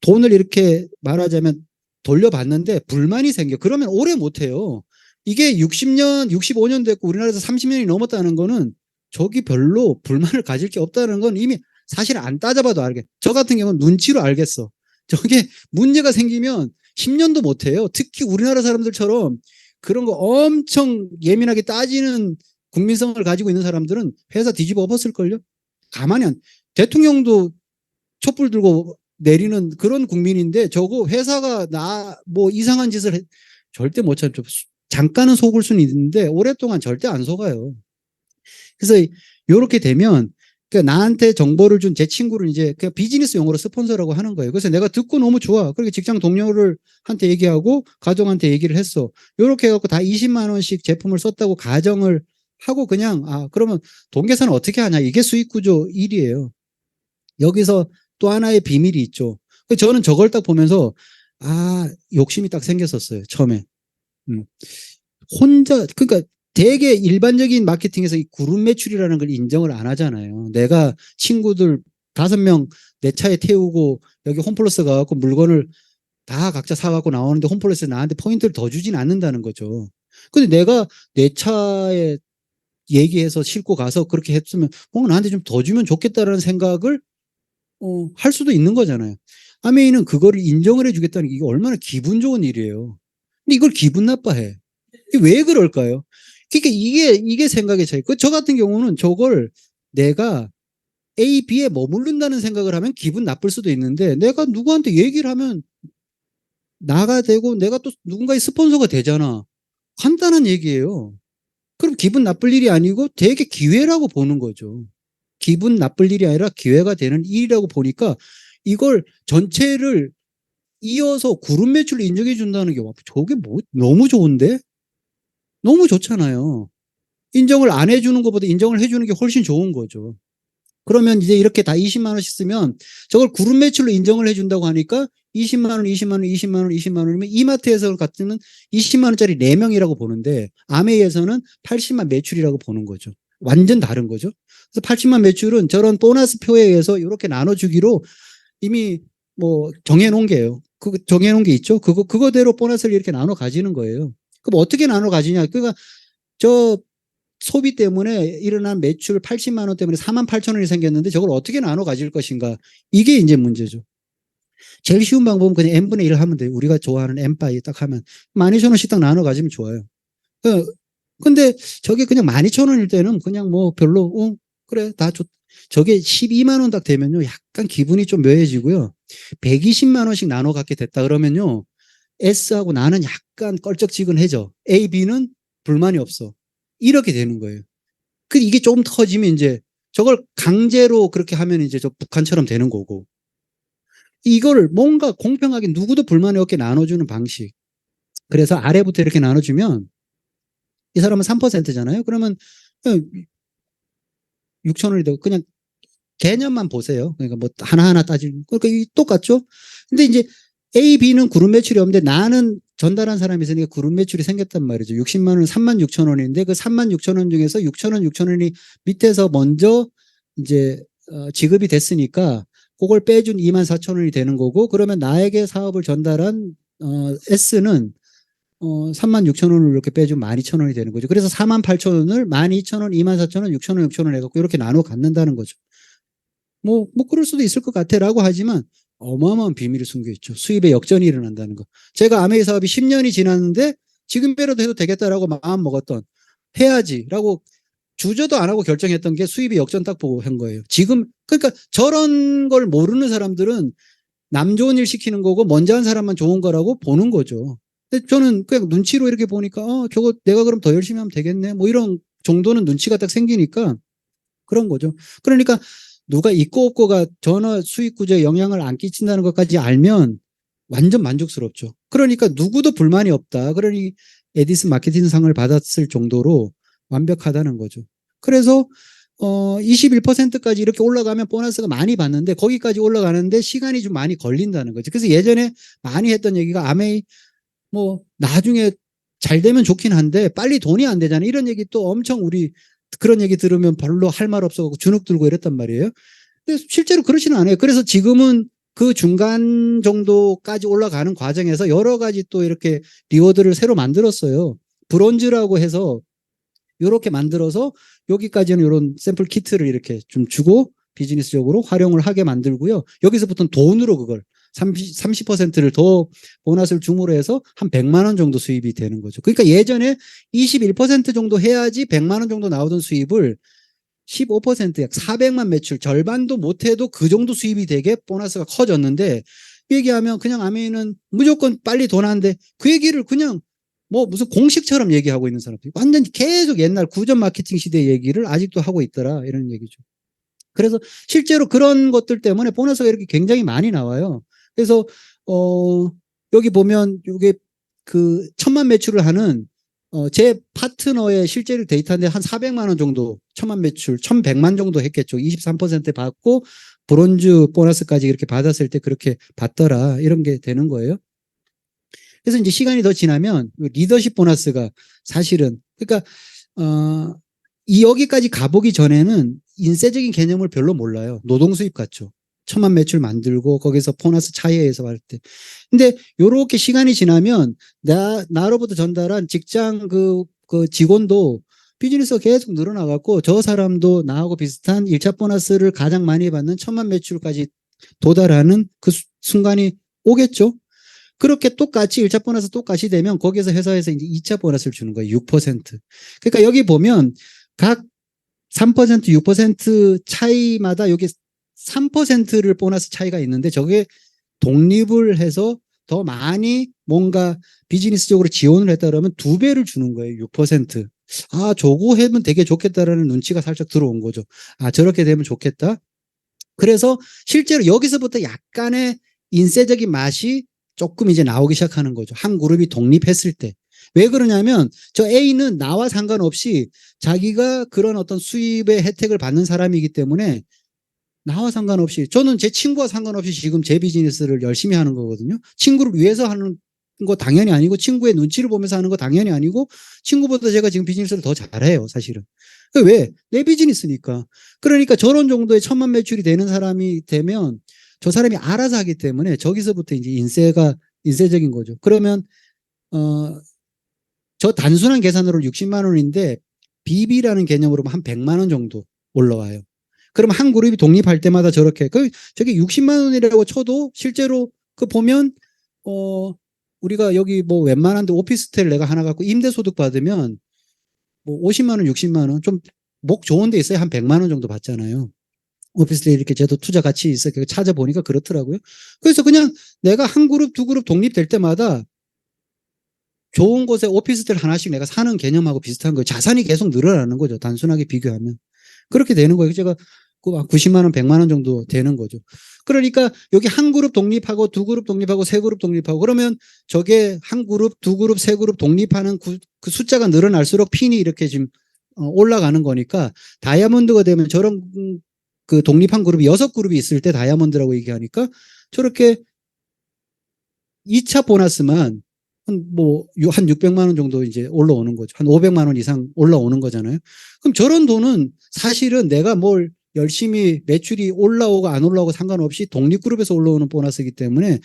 돈을 이렇게 말하자면 돌려받는데 불만이 생겨. 그러면 오래 못 해요. 이게 60년, 65년 됐고 우리나라에서 30년이 넘었다는 거는 저기 별로 불만을 가질 게 없다는 건 이미 사실 안 따져봐도 알겠. 저 같은 경우는 눈치로 알겠어. 저게 문제가 생기면 10년도 못 해요. 특히 우리나라 사람들처럼 그런 거 엄청 예민하게 따지는 국민성을 가지고 있는 사람들은 회사 뒤집어 엎었을걸요? 가만히 대통령도 촛불 들고 내리는 그런 국민인데 저거 회사가 뭐 이상한 짓을 절대 못 참죠. 잠깐은 속을 수는 있는데 오랫동안 절대 안 속아요. 그래서 이렇게 되면 그러니까 나한테 정보를 준 제 친구를 이제 그냥 비즈니스 용어로 스폰서라고 하는 거예요. 그래서 내가 듣고 너무 좋아. 그렇게 직장 동료를 한테 얘기하고 가정한테 얘기를 했어. 이렇게 해갖고 다 20만 원씩 제품을 썼다고 가정을 하고 그냥 그러면 돈 계산은 어떻게 하냐. 이게 수익 구조 1이에요. 여기서 또 하나의 비밀이 있죠. 저는 저걸 딱 보면서 욕심이 딱 생겼었어요. 처음에. 혼자 그러니까 되게 일반적인 마케팅에서 이 그룹 매출이라는 걸 인정을 안 하잖아요. 내가 친구들 5명 내 차에 태우고 여기 홈플러스 가갖고 물건을 다 각자 사갖고 나오는데 홈플러스에 나한테 포인트를 더 주진 않는다는 거죠. 근데 내가 내 차에 얘기해서 싣고 가서 그렇게 했으면 뭔가 나한테 좀 더 주면 좋겠다라는 생각을 할 수도 있는 거잖아요. 아메이는 그거를 인정을 해주겠다는 게 이게 얼마나 기분 좋은 일이에요. 근데 이걸 기분 나빠해. 왜 그럴까요? 그러니까 이게 생각의 차이. 저 같은 경우는 저걸 내가 A, B에 머무른다는 생각을 하면 기분 나쁠 수도 있는데 내가 누구한테 얘기를 하면 나가 되고 내가 또 누군가의 스폰서가 되잖아. 간단한 얘기예요. 그럼 기분 나쁠 일이 아니고 되게 기회라고 보는 거죠. 기분 나쁠 일이 아니라 기회가 되는 일이라고 보니까 이걸 전체를 이어서 그룹 매출을 인정해 준다는 게 저게 뭐 너무 좋은데? 너무 좋잖아요. 인정을 안 해주는 것보다 인정을 해주는 게 훨씬 좋은 거죠. 그러면 이제 이렇게 다 20만 원씩 쓰면 저걸 그룹 매출로 인정을 해준다고 하니까 20만 원, 20만 원, 20만 원, 20만 원이면 이마트에서 같으면 20만 원짜리 4명이라고 보는데 아메이에서는 80만 매출이라고 보는 거죠. 완전 다른 거죠. 그래서 80만 매출은 저런 보너스 표에 의해서 이렇게 나눠주기로 이미 뭐 정해놓은 게요. 정해놓은 게 있죠. 그거대로 보너스를 이렇게 나눠 가지는 거예요. 그럼 어떻게 나눠 가지냐. 그러니까 저 소비 때문에 일어난 매출 80만 원 때문에 4만 8천 원이 생겼는데 저걸 어떻게 나눠 가질 것인가. 이게 이제 문제죠. 제일 쉬운 방법은 그냥 n분의 1을 하면 돼요. 우리가 좋아하는 n바이 딱 하면 12,000원씩 딱 나눠 가지면 좋아요. 근데 저게 그냥 12,000원일 때는 그냥 뭐 별로 그래 다 좋. 저게 12만 원 딱 되면요. 약간 기분이 좀 묘해지고요. 120만 원씩 나눠 갖게 됐다 그러면요. S하고 나는 약간 껄쩍지근해져. A, B는 불만이 없어. 이렇게 되는 거예요. 이게 조금 터지면 이제 저걸 강제로 그렇게 하면 이제 저 북한처럼 되는 거고. 이걸 뭔가 공평하게 누구도 불만이 없게 나눠주는 방식. 그래서 아래부터 이렇게 나눠주면 이 사람은 3%잖아요. 그러면 6천 원이 되고 그냥 개념만 보세요. 그러니까 뭐 하나하나 따지면 그러니까 똑같죠. 근데 이제 A, B는 그룹 매출이 없는데 나는 전달한 사람이 있으니까 그룹 매출이 생겼단 말이죠. 60만 원, 3만 6천 원인데 그 3만 6천 원 중에서 6천 원, 6천 원이 밑에서 먼저 이제 지급이 됐으니까 그걸 빼준 2만 4천 원이 되는 거고 그러면 나에게 사업을 전달한 S는 3만 6천 원을 이렇게 빼주면 12,000원이 되는 거죠. 그래서 4만 8천 원을 12,000원, 2만 4천 원, 6천 원, 6천 원 해갖고 이렇게 나눠 갖는다는 거죠. 뭐 그럴 수도 있을 것 같아라고 하지만 어마어마한 비밀이 숨겨 있죠. 수입에 역전이 일어난다는 거. 제가 아메이 사업이 10년이 지났는데 지금이라도 해도 되겠다라고 마음 먹었던 해야지라고 주저도 안 하고 결정했던 게 수입의 역전 딱 보고 한 거예요. 지금 그러니까 저런 걸 모르는 사람들은 남 좋은 일 시키는 거고 먼저 한 사람만 좋은 거라고 보는 거죠. 근데 저는 그냥 눈치로 이렇게 보니까 저거 내가 그럼 더 열심히 하면 되겠네. 뭐 이런 정도는 눈치가 딱 생기니까 그런 거죠. 그러니까 누가 있고 없고가 전혀 수익 구조에 영향을 안 끼친다는 것까지 알면 완전 만족스럽죠. 그러니까 누구도 불만이 없다. 그러니 에디슨 마케팅상을 받았을 정도로 완벽하다는 거죠. 그래서 21%까지 이렇게 올라가면 보너스가 많이 받는데 거기까지 올라가는데 시간이 좀 많이 걸린다는 거죠. 그래서 예전에 많이 했던 얘기가 아메이 뭐 나중에 잘 되면 좋긴 한데 빨리 돈이 안 되잖아요. 이런 얘기 또 엄청 우리 그런 얘기 들으면 별로 할 말 없어서 주눅 들고 이랬단 말이에요. 근데 실제로 그렇지는 않아요. 그래서 지금은 그 중간 정도까지 올라가는 과정에서 여러 가지 또 이렇게 리워드를 새로 만들었어요. 브론즈라고 해서 이렇게 만들어서 여기까지는 이런 샘플 키트를 이렇게 좀 주고 비즈니스적으로 활용을 하게 만들고요. 여기서부터는 돈으로 그걸 30%를 더 보너스를 줌으로 해서 한 100만 원 정도 수입이 되는 거죠. 그러니까 예전에 21% 정도 해야지 100만 원 정도 나오던 수입을 15%약 400만 매출 절반도 못해도 그 정도 수입이 되게 보너스가 커졌는데, 그 얘기하면 그냥 아메이는 무조건 빨리 돈 하는데 그 얘기를 그냥 뭐 무슨 공식처럼 얘기하고 있는 사람들이 완전히 계속 옛날 구전 마케팅 시대 얘기를 아직도 하고 있더라, 이런 얘기죠. 그래서 실제로 그런 것들 때문에 보너스가 이렇게 굉장히 많이 나와요. 그래서 여기 보면 이게 그 1000만 매출을 하는 제 파트너의 실제로 데이터인데 한 400만 원 정도 1000만 매출 1100만 정도 했겠죠. 23% 받고 브론즈 보너스까지 이렇게 받았을 때 그렇게 받더라, 이런 게 되는 거예요. 그래서 이제 시간이 더 지나면 리더십 보너스가 사실은, 그러니까 여기까지 가보기 전에는 인세적인 개념을 별로 몰라요. 노동 수입 같죠. 1000만 매출 만들고 거기서 보너스 차이에서 할 때. 근데 요렇게 시간이 지나면 나로부터 전달한 직장 그 직원도 비즈니스가 계속 늘어나갖고 저 사람도 나하고 비슷한 1차 보너스를 가장 많이 받는 1000만 매출까지 도달하는 그 순간이 오겠죠. 그렇게 똑같이 1차 보너스 똑같이 되면 거기서 회사에서 이제 2차 보너스를 주는 거예요. 6%. 그러니까 여기 보면 각 3%, 6% 차이마다 여기 3%를 보너스 차이가 있는데 저게 독립을 해서 더 많이 뭔가 비즈니스적으로 지원을 했다 그러면 2배를 주는 거예요. 6%. 아, 저거 하면 되게 좋겠다라는 눈치가 살짝 들어온 거죠. 아, 저렇게 되면 좋겠다. 그래서 실제로 여기서부터 약간의 인세적인 맛이 조금 이제 나오기 시작하는 거죠. 한 그룹이 독립했을 때. 왜 그러냐면 저 A는 나와 상관없이 자기가 그런 어떤 수입의 혜택을 받는 사람이기 때문에 나와 상관없이, 저는 제 친구와 상관없이 지금 제 비즈니스를 열심히 하는 거거든요. 친구를 위해서 하는 거 당연히 아니고 친구의 눈치를 보면서 하는 거 당연히 아니고 친구보다 제가 지금 비즈니스를 더 잘해요, 사실은. 왜? 내 비즈니스니까. 그러니까 저런 정도의 1000만 매출이 되는 사람이 되면 저 사람이 알아서 하기 때문에 저기서부터 이제 인세적인 거죠. 그러면 저 단순한 계산으로 60만 원인데 BB라는 개념으로 한 100만 원 정도 올라와요. 그럼 한 그룹이 독립할 때마다 저렇게 저게 60만 원이라고 쳐도 실제로 그 보면 우리가 여기 뭐 웬만한데 오피스텔 내가 하나 갖고 임대소득 받으면 뭐 50만 원, 60만 원 좀 목 좋은 데 있어야 한 100만 원 정도 받잖아요. 오피스텔 이렇게 제도 투자 가치 있어 찾아보니까 그렇더라고요. 그래서 그냥 내가 한 그룹, 두 그룹 독립될 때마다 좋은 곳에 오피스텔 하나씩 내가 사는 개념하고 비슷한 거예요. 자산이 계속 늘어나는 거죠. 단순하게 비교하면. 그렇게 되는 거예요. 제가 90만 원, 100만 원 정도 되는 거죠. 그러니까 여기 한 그룹 독립하고 두 그룹 독립하고 세 그룹 독립하고 그러면 저게 한 그룹, 두 그룹, 세 그룹 독립하는 그 숫자가 늘어날수록 핀이 이렇게 지금 올라가는 거니까 다이아몬드가 되면 저런 그 독립한 그룹이 6그룹이 있을 때 다이아몬드라고 얘기하니까 저렇게 2차 보너스만 한 600만 원 정도 이제 올라오는 거죠. 한 500만 원 이상 올라오는 거잖아요. 그럼 저런 돈은 사실은 내가 뭘 열심히 매출이 올라오고 안 올라오고 상관없이 독립그룹에서 올라오는 보너스이기 때문에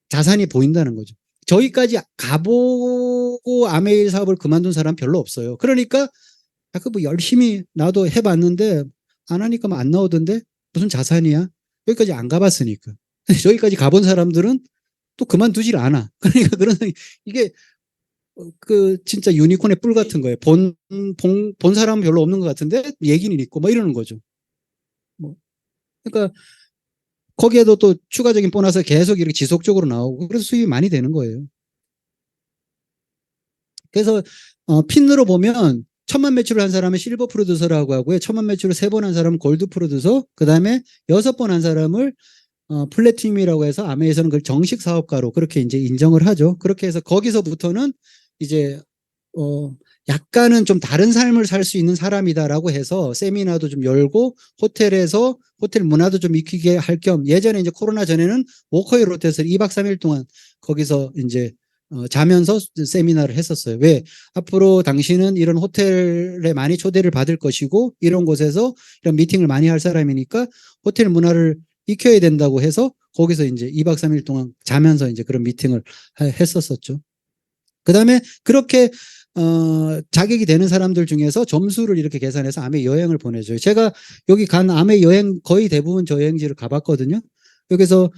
자산이 보인다는 거죠. 저기까지 가보고 아메일 사업을 그만둔 사람 별로 없어요. 그러니까 뭐 열심히 나도 해봤는데 안 하니까 뭐 안 나오던데 무슨 자산이야? 여기까지 안 가봤으니까. 저기까지 가본 사람들은 또 그만두질 않아. 그러니까 이게 진짜 유니콘의 뿔 같은 거예요. 본 사람은 별로 없는 것 같은데 얘기는 있고 뭐 이러는 거죠. 그러니까 거기에도 또 추가적인 보너스 계속 이렇게 지속적으로 나오고 그래서 수입이 많이 되는 거예요. 그래서 핀으로 보면 1000만 매출을 한 사람은 실버 프로듀서라고 하고요. 1000만 매출을 3번 한 사람은 골드 프로듀서, 그 다음에 6번 한 사람을 플래티늄이라고 해서 아메에서는 그걸 정식 사업가로 그렇게 이제 인정을 하죠. 그렇게 해서 거기서부터는 이제 약간은 좀 다른 삶을 살 수 있는 사람이다라고 해서 세미나도 좀 열고 호텔에서 호텔 문화도 좀 익히게 할 겸 예전에 이제 코로나 전에는 워커힐 호텔에서 2박 3일 동안 거기서 이제 자면서 세미나를 했었어요. 왜? 앞으로 당신은 이런 호텔에 많이 초대를 받을 것이고 이런 곳에서 이런 미팅을 많이 할 사람이니까 호텔 문화를 익혀야 된다고 해서 거기서 이제 2박 3일 동안 자면서 이제 그런 미팅을 했었었죠. 그 다음에 그렇게 자격이 되는 사람들 중에서 점수를 이렇게 계산해서 아메 여행을 보내줘요. 제가 여기 간 아메 여행 거의 대부분 저 여행지를 가봤거든요. 여기서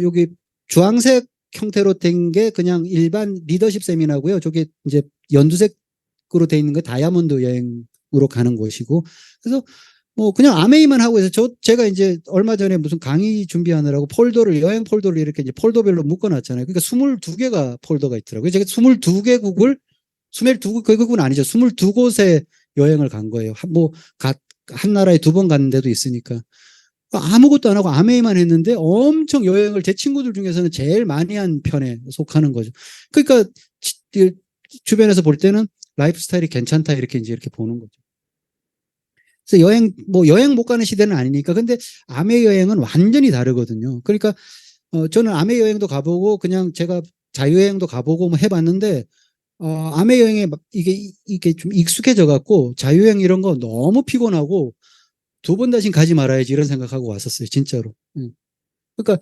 여기 주황색 형태로 된 게 그냥 일반 리더십 세미나고요. 저게 이제 연두색으로 돼 있는 게 다이아몬드 여행으로 가는 곳이고. 그래서 뭐 그냥 아메이만 하고 해서 제가 이제 얼마 전에 무슨 강의 준비하느라고 여행 폴더를 이렇게 이제 폴더별로 묶어놨잖아요. 그러니까 22개가 폴더가 있더라고요. 제가 22개국은 아니죠. 22곳에 여행을 간 거예요. 한 나라에 2번 갔는데도 있으니까. 아무것도 안 하고 아메이만 했는데 엄청 여행을 제 친구들 중에서는 제일 많이 한 편에 속하는 거죠. 그러니까 주변에서 볼 때는 라이프 스타일이 괜찮다 이렇게 보는 거죠. 그래서 여행 못 가는 시대는 아니니까. 근데 아메 여행은 완전히 다르거든요. 그러니까 저는 아메 여행도 가보고 그냥 제가 자유여행도 가보고 뭐 해봤는데 아메 여행에 이게 좀 익숙해져 갖고 자유여행 이런 거 너무 피곤하고 2번 다신 가지 말아야지 이런 생각하고 왔었어요. 진짜로. 그러니까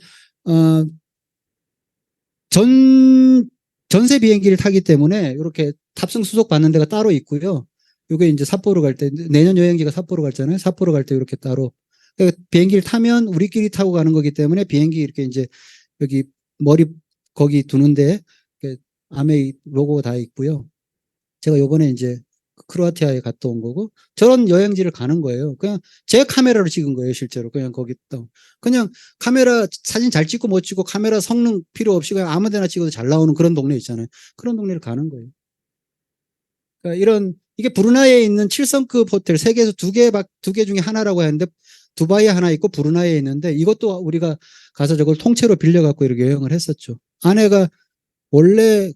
전세 비행기를 타기 때문에 이렇게 탑승 수속 받는 데가 따로 있고요. 요게 이제 삿포로 갈 때, 내년 여행지가 삿포로 갔잖아요. 삿포로 갈 때 이렇게 따로. 그러니까 비행기를 타면 우리끼리 타고 가는 거기 때문에 비행기 이렇게 이제 여기 머리 거기 두는데 아메이 로고가 다 있고요. 제가 요번에 이제 크로아티아에 갔다 온 거고 저런 여행지를 가는 거예요. 그냥 제 카메라로 찍은 거예요. 실제로 그냥 거기 그냥 카메라 사진 잘 찍고 못 찍고 카메라 성능 필요 없이 그냥 아무 데나 찍어도 잘 나오는 그런 동네 있잖아요. 그런 동네를 가는 거예요. 그러니까 이게 브루나이에 있는 7성급 호텔 세계에서 2개 중에 하나라고 하는데 두바이에 하나 있고 브루나이에 있는데 이것도 우리가 가서 저걸 통째로 빌려갖고 이렇게 여행을 했었죠. 아내가 원래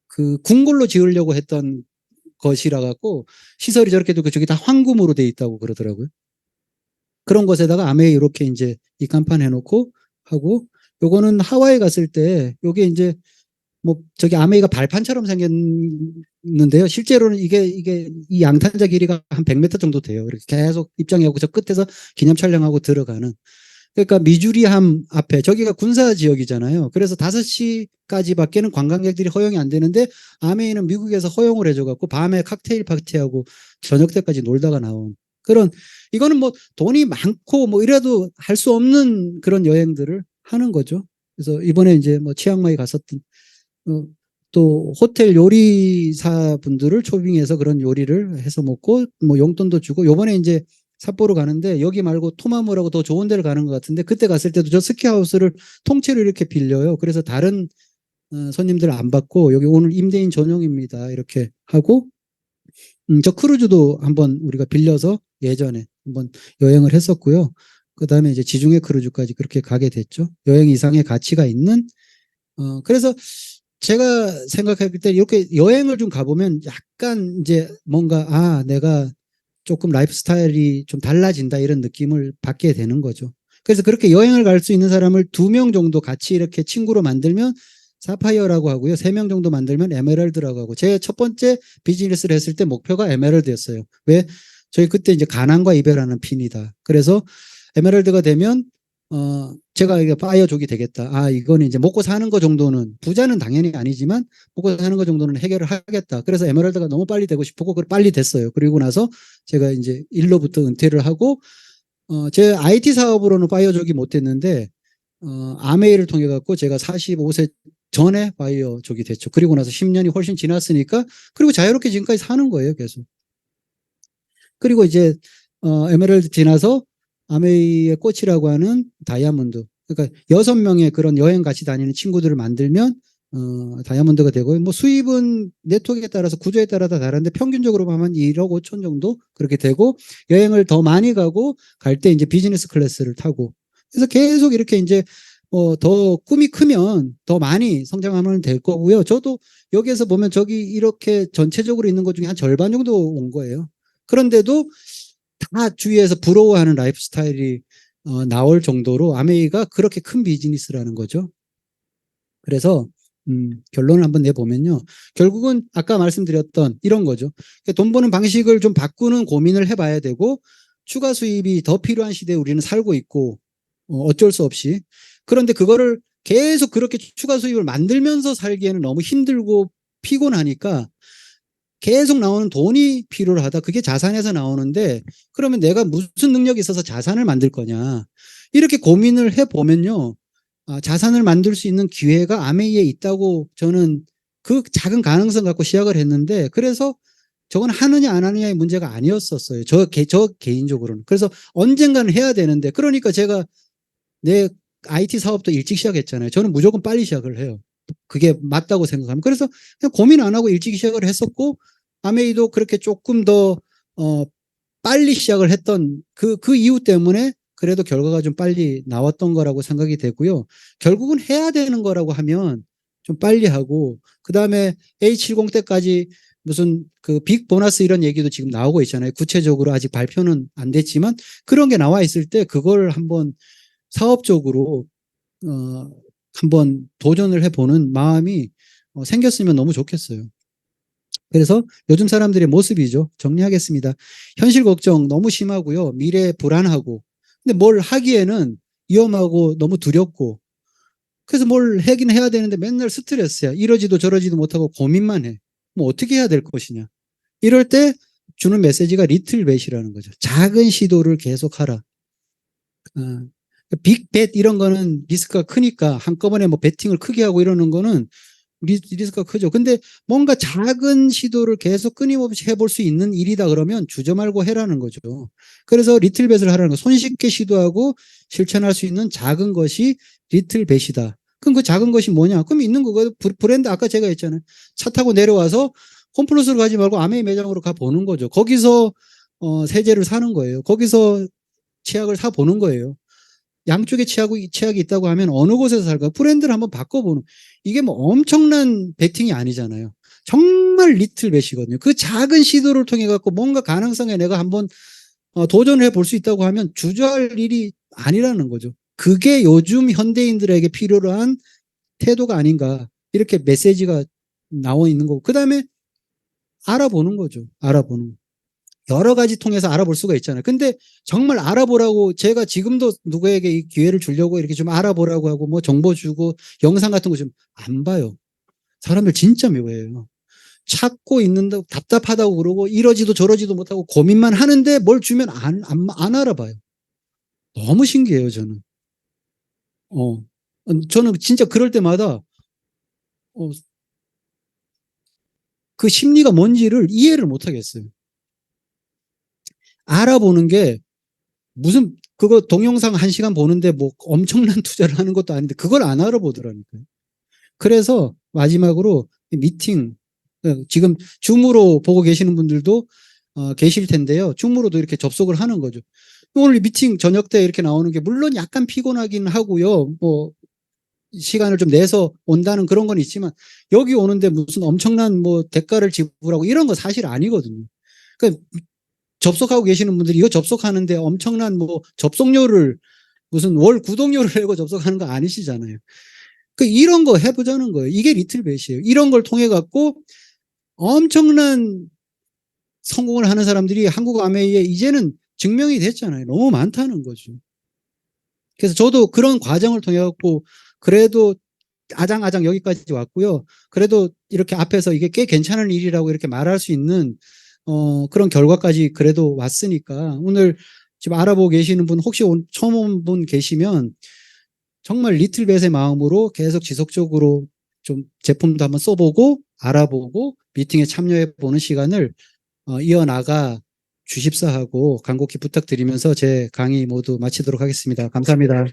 그 궁궐로 지으려고 했던 것이라 갖고 시설이 저렇게 되고 저기 다 황금으로 돼 있다고 그러더라고요. 그런 것에다가 아메이 이렇게 이제 입간판 해놓고 하고 요거는 하와이 갔을 때 요게 이제 뭐 저기 아메이가 발판처럼 생겼는데요. 실제로는 이게 이 양탄자 길이가 한 100m 정도 돼요. 이렇게 계속 입장하고 저 끝에서 기념 촬영하고 들어가는. 그러니까 미주리함 앞에 저기가 군사 지역이잖아요. 그래서 5시까지밖에는 관광객들이 허용이 안 되는데 아메이는 미국에서 허용을 해줘갖고 밤에 칵테일 파티하고 저녁 때까지 놀다가 나온 그런 이거는 뭐 돈이 많고 뭐 이래도 할 수 없는 그런 여행들을 하는 거죠. 그래서 이번에 이제 뭐 치앙마이 갔었던 또 호텔 요리사 분들을 초빙해서 그런 요리를 해서 먹고 뭐 용돈도 주고 요번에 이제 삿포로 가는데 여기 말고 토마무라고 더 좋은 데를 가는 것 같은데 그때 갔을 때도 저 스키하우스를 통째로 이렇게 빌려요. 그래서 다른 손님들 안 받고 여기 오늘 임대인 전용입니다. 이렇게 하고 저 크루즈도 한번 우리가 빌려서 예전에 한번 여행을 했었고요. 그 다음에 이제 지중해 크루즈까지 그렇게 가게 됐죠. 여행 이상의 가치가 있는 그래서 제가 생각할 때 이렇게 여행을 좀 가보면 약간 이제 뭔가 내가 조금 라이프 스타일이 좀 달라진다 이런 느낌을 받게 되는 거죠. 그래서 그렇게 여행을 갈 수 있는 사람을 2명 정도 같이 이렇게 친구로 만들면 사파이어라고 하고요. 3명 정도 만들면 에메랄드라고 하고 제 첫 번째 비즈니스를 했을 때 목표가 에메랄드였어요. 왜? 저희 그때 이제 가난과 이별하는 핀이다. 그래서 에메랄드가 되면 제가 이게 파이어족이 되겠다. 이거는 이제 먹고 사는 거 정도는 부자는 당연히 아니지만 먹고 사는 거 정도는 해결을 하겠다. 그래서 에메랄드가 너무 빨리 되고 싶었고 빨리 됐어요. 그리고 나서 제가 이제 일로부터 은퇴를 하고 제 IT 사업으로는 파이어족이 못 됐는데 아메이를 통해 갖고 제가 45세 전에 파이어족이 됐죠. 그리고 나서 10년이 훨씬 지났으니까 그리고 자유롭게 지금까지 사는 거예요, 계속. 그리고 이제 에메랄드 지나서 아메이의 꽃이라고 하는 다이아몬드. 그러니까 6명의 그런 여행 같이 다니는 친구들을 만들면 다이아몬드가 되고 뭐 수입은 네트워크에 따라서 구조에 따라 다 다른데 평균적으로 보면 1억 5천 정도 그렇게 되고 여행을 더 많이 가고 갈 때 이제 비즈니스 클래스를 타고 그래서 계속 이렇게 이제 더 꿈이 크면 더 많이 성장하면 될 거고요. 저도 여기에서 보면 저기 이렇게 전체적으로 있는 것 중에 한 절반 정도 온 거예요. 그런데도 다 주위에서 부러워하는 라이프 스타일이 나올 정도로 아메이가 그렇게 큰 비즈니스라는 거죠. 그래서 결론을 한번 내보면요. 결국은 아까 말씀드렸던 이런 거죠. 돈 버는 방식을 좀 바꾸는 고민을 해봐야 되고 추가 수입이 더 필요한 시대에 우리는 살고 있고 어쩔 수 없이. 그런데 그거를 계속 그렇게 추가 수입을 만들면서 살기에는 너무 힘들고 피곤하니까 계속 나오는 돈이 필요로 하다. 그게 자산에서 나오는데 그러면 내가 무슨 능력이 있어서 자산을 만들 거냐. 이렇게 고민을 해보면요. 자산을 만들 수 있는 기회가 아메이에 있다고 저는 그 작은 가능성 갖고 시작을 했는데, 그래서 저건 하느냐 안 하느냐의 문제가 아니었었어요. 저 개인적으로는. 그래서 언젠가는 해야 되는데, 그러니까 제가 내 IT 사업도 일찍 시작했잖아요. 저는 무조건 빨리 시작을 해요. 그게 맞다고 생각합니다. 그래서 그냥 고민 안 하고 일찍 시작을 했었고, 아메이도 그렇게 조금 더 빨리 시작을 했던 그 이유 때문에 그래도 결과가 좀 빨리 나왔던 거라고 생각이 되고요. 결국은 해야 되는 거라고 하면 좀 빨리 하고, 그 다음에 A70 때까지 무슨 그 빅 보너스 이런 얘기도 지금 나오고 있잖아요. 구체적으로 아직 발표는 안 됐지만 그런 게 나와 있을 때 그걸 한번 사업적으로 한번 도전을 해보는 마음이 생겼으면 너무 좋겠어요. 그래서 요즘 사람들의 모습이죠. 정리하겠습니다. 현실 걱정 너무 심하고요. 미래 불안하고. 근데 뭘 하기에는 위험하고 너무 두렵고. 그래서 뭘 하긴 해야 되는데 맨날 스트레스야. 이러지도 저러지도 못하고 고민만 해. 뭐 어떻게 해야 될 것이냐. 이럴 때 주는 메시지가 리틀 벳이라는 거죠. 작은 시도를 계속하라. 빅벳 이런 거는 리스크가 크니까 한꺼번에 뭐 베팅을 크게 하고 이러는 거는 리스크가 크죠. 근데 뭔가 작은 시도를 계속 끊임없이 해볼 수 있는 일이다 그러면 주저 말고 해라는 거죠. 그래서 리틀벳을 하라는 거. 손쉽게 시도하고 실천할 수 있는 작은 것이 리틀벳이다. 그럼 그 작은 것이 뭐냐? 그럼 있는 거고 브랜드 아까 제가 했잖아요. 차 타고 내려와서 홈플러스로 가지 말고 아메이 매장으로 가 보는 거죠. 거기서 세제를 사는 거예요. 거기서 치약을 사 보는 거예요. 양쪽에 치약이 있다고 하면 어느 곳에서 살까? 브랜드를 한번 바꿔보는. 이게 뭐 엄청난 베팅이 아니잖아요. 정말 리틀 벳이거든요. 그 작은 시도를 통해 갖고 뭔가 가능성에 내가 한번 도전을 해볼 수 있다고 하면 주저할 일이 아니라는 거죠. 그게 요즘 현대인들에게 필요로 한 태도가 아닌가. 이렇게 메시지가 나와 있는 거고. 그 다음에 알아보는 거죠. 알아보는 거. 여러 가지 통해서 알아볼 수가 있잖아요. 근데 정말 알아보라고 제가 지금도 누구에게 이 기회를 주려고 이렇게 좀 알아보라고 하고 뭐 정보 주고 영상 같은 거 좀 안 봐요. 사람들 진짜 묘해요. 찾고 있는데 답답하다고 그러고 이러지도 저러지도 못하고 고민만 하는데 뭘 주면 안 알아봐요. 너무 신기해요, 저는. 저는 진짜 그럴 때마다 어, 그 심리가 뭔지를 이해를 못 하겠어요. 알아보는 게 무슨 그거 동영상 1시간 보는데 뭐 엄청난 투자를 하는 것도 아닌데 그걸 안 알아보더라니까요. 그래서 마지막으로 미팅, 지금 줌으로 보고 계시는 분들도 계실 텐데요. 줌으로도 이렇게 접속을 하는 거죠. 오늘 미팅 저녁 때 이렇게 나오는 게 물론 약간 피곤하긴 하고요. 뭐 시간을 좀 내서 온다는 그런 건 있지만 여기 오는데 무슨 엄청난 뭐 대가를 지불하고 이런 거 사실 아니거든요. 그러니까 접속하고 계시는 분들이 이거 접속하는데 엄청난 뭐 접속료를 무슨 월 구독료를 내고 접속하는 거 아니시잖아요. 그 이런 거 해보자는 거예요. 이게 리틀벳이에요. 이런 걸 통해 갖고 엄청난 성공을 하는 사람들이 한국 아메이에 이제는 증명이 됐잖아요. 너무 많다는 거죠. 그래서 저도 그런 과정을 통해 갖고 그래도 아장아장 여기까지 왔고요. 그래도 이렇게 앞에서 이게 꽤 괜찮은 일이라고 이렇게 말할 수 있는 그런 결과까지 그래도 왔으니까 오늘 지금 알아보고 계시는 분 혹시 처음 온 분 계시면 정말 리틀벳의 마음으로 계속 지속적으로 좀 제품도 한번 써보고 알아보고 미팅에 참여해 보는 시간을 이어나가 주십사 하고 간곡히 부탁드리면서 제 강의 모두 마치도록 하겠습니다. 감사합니다.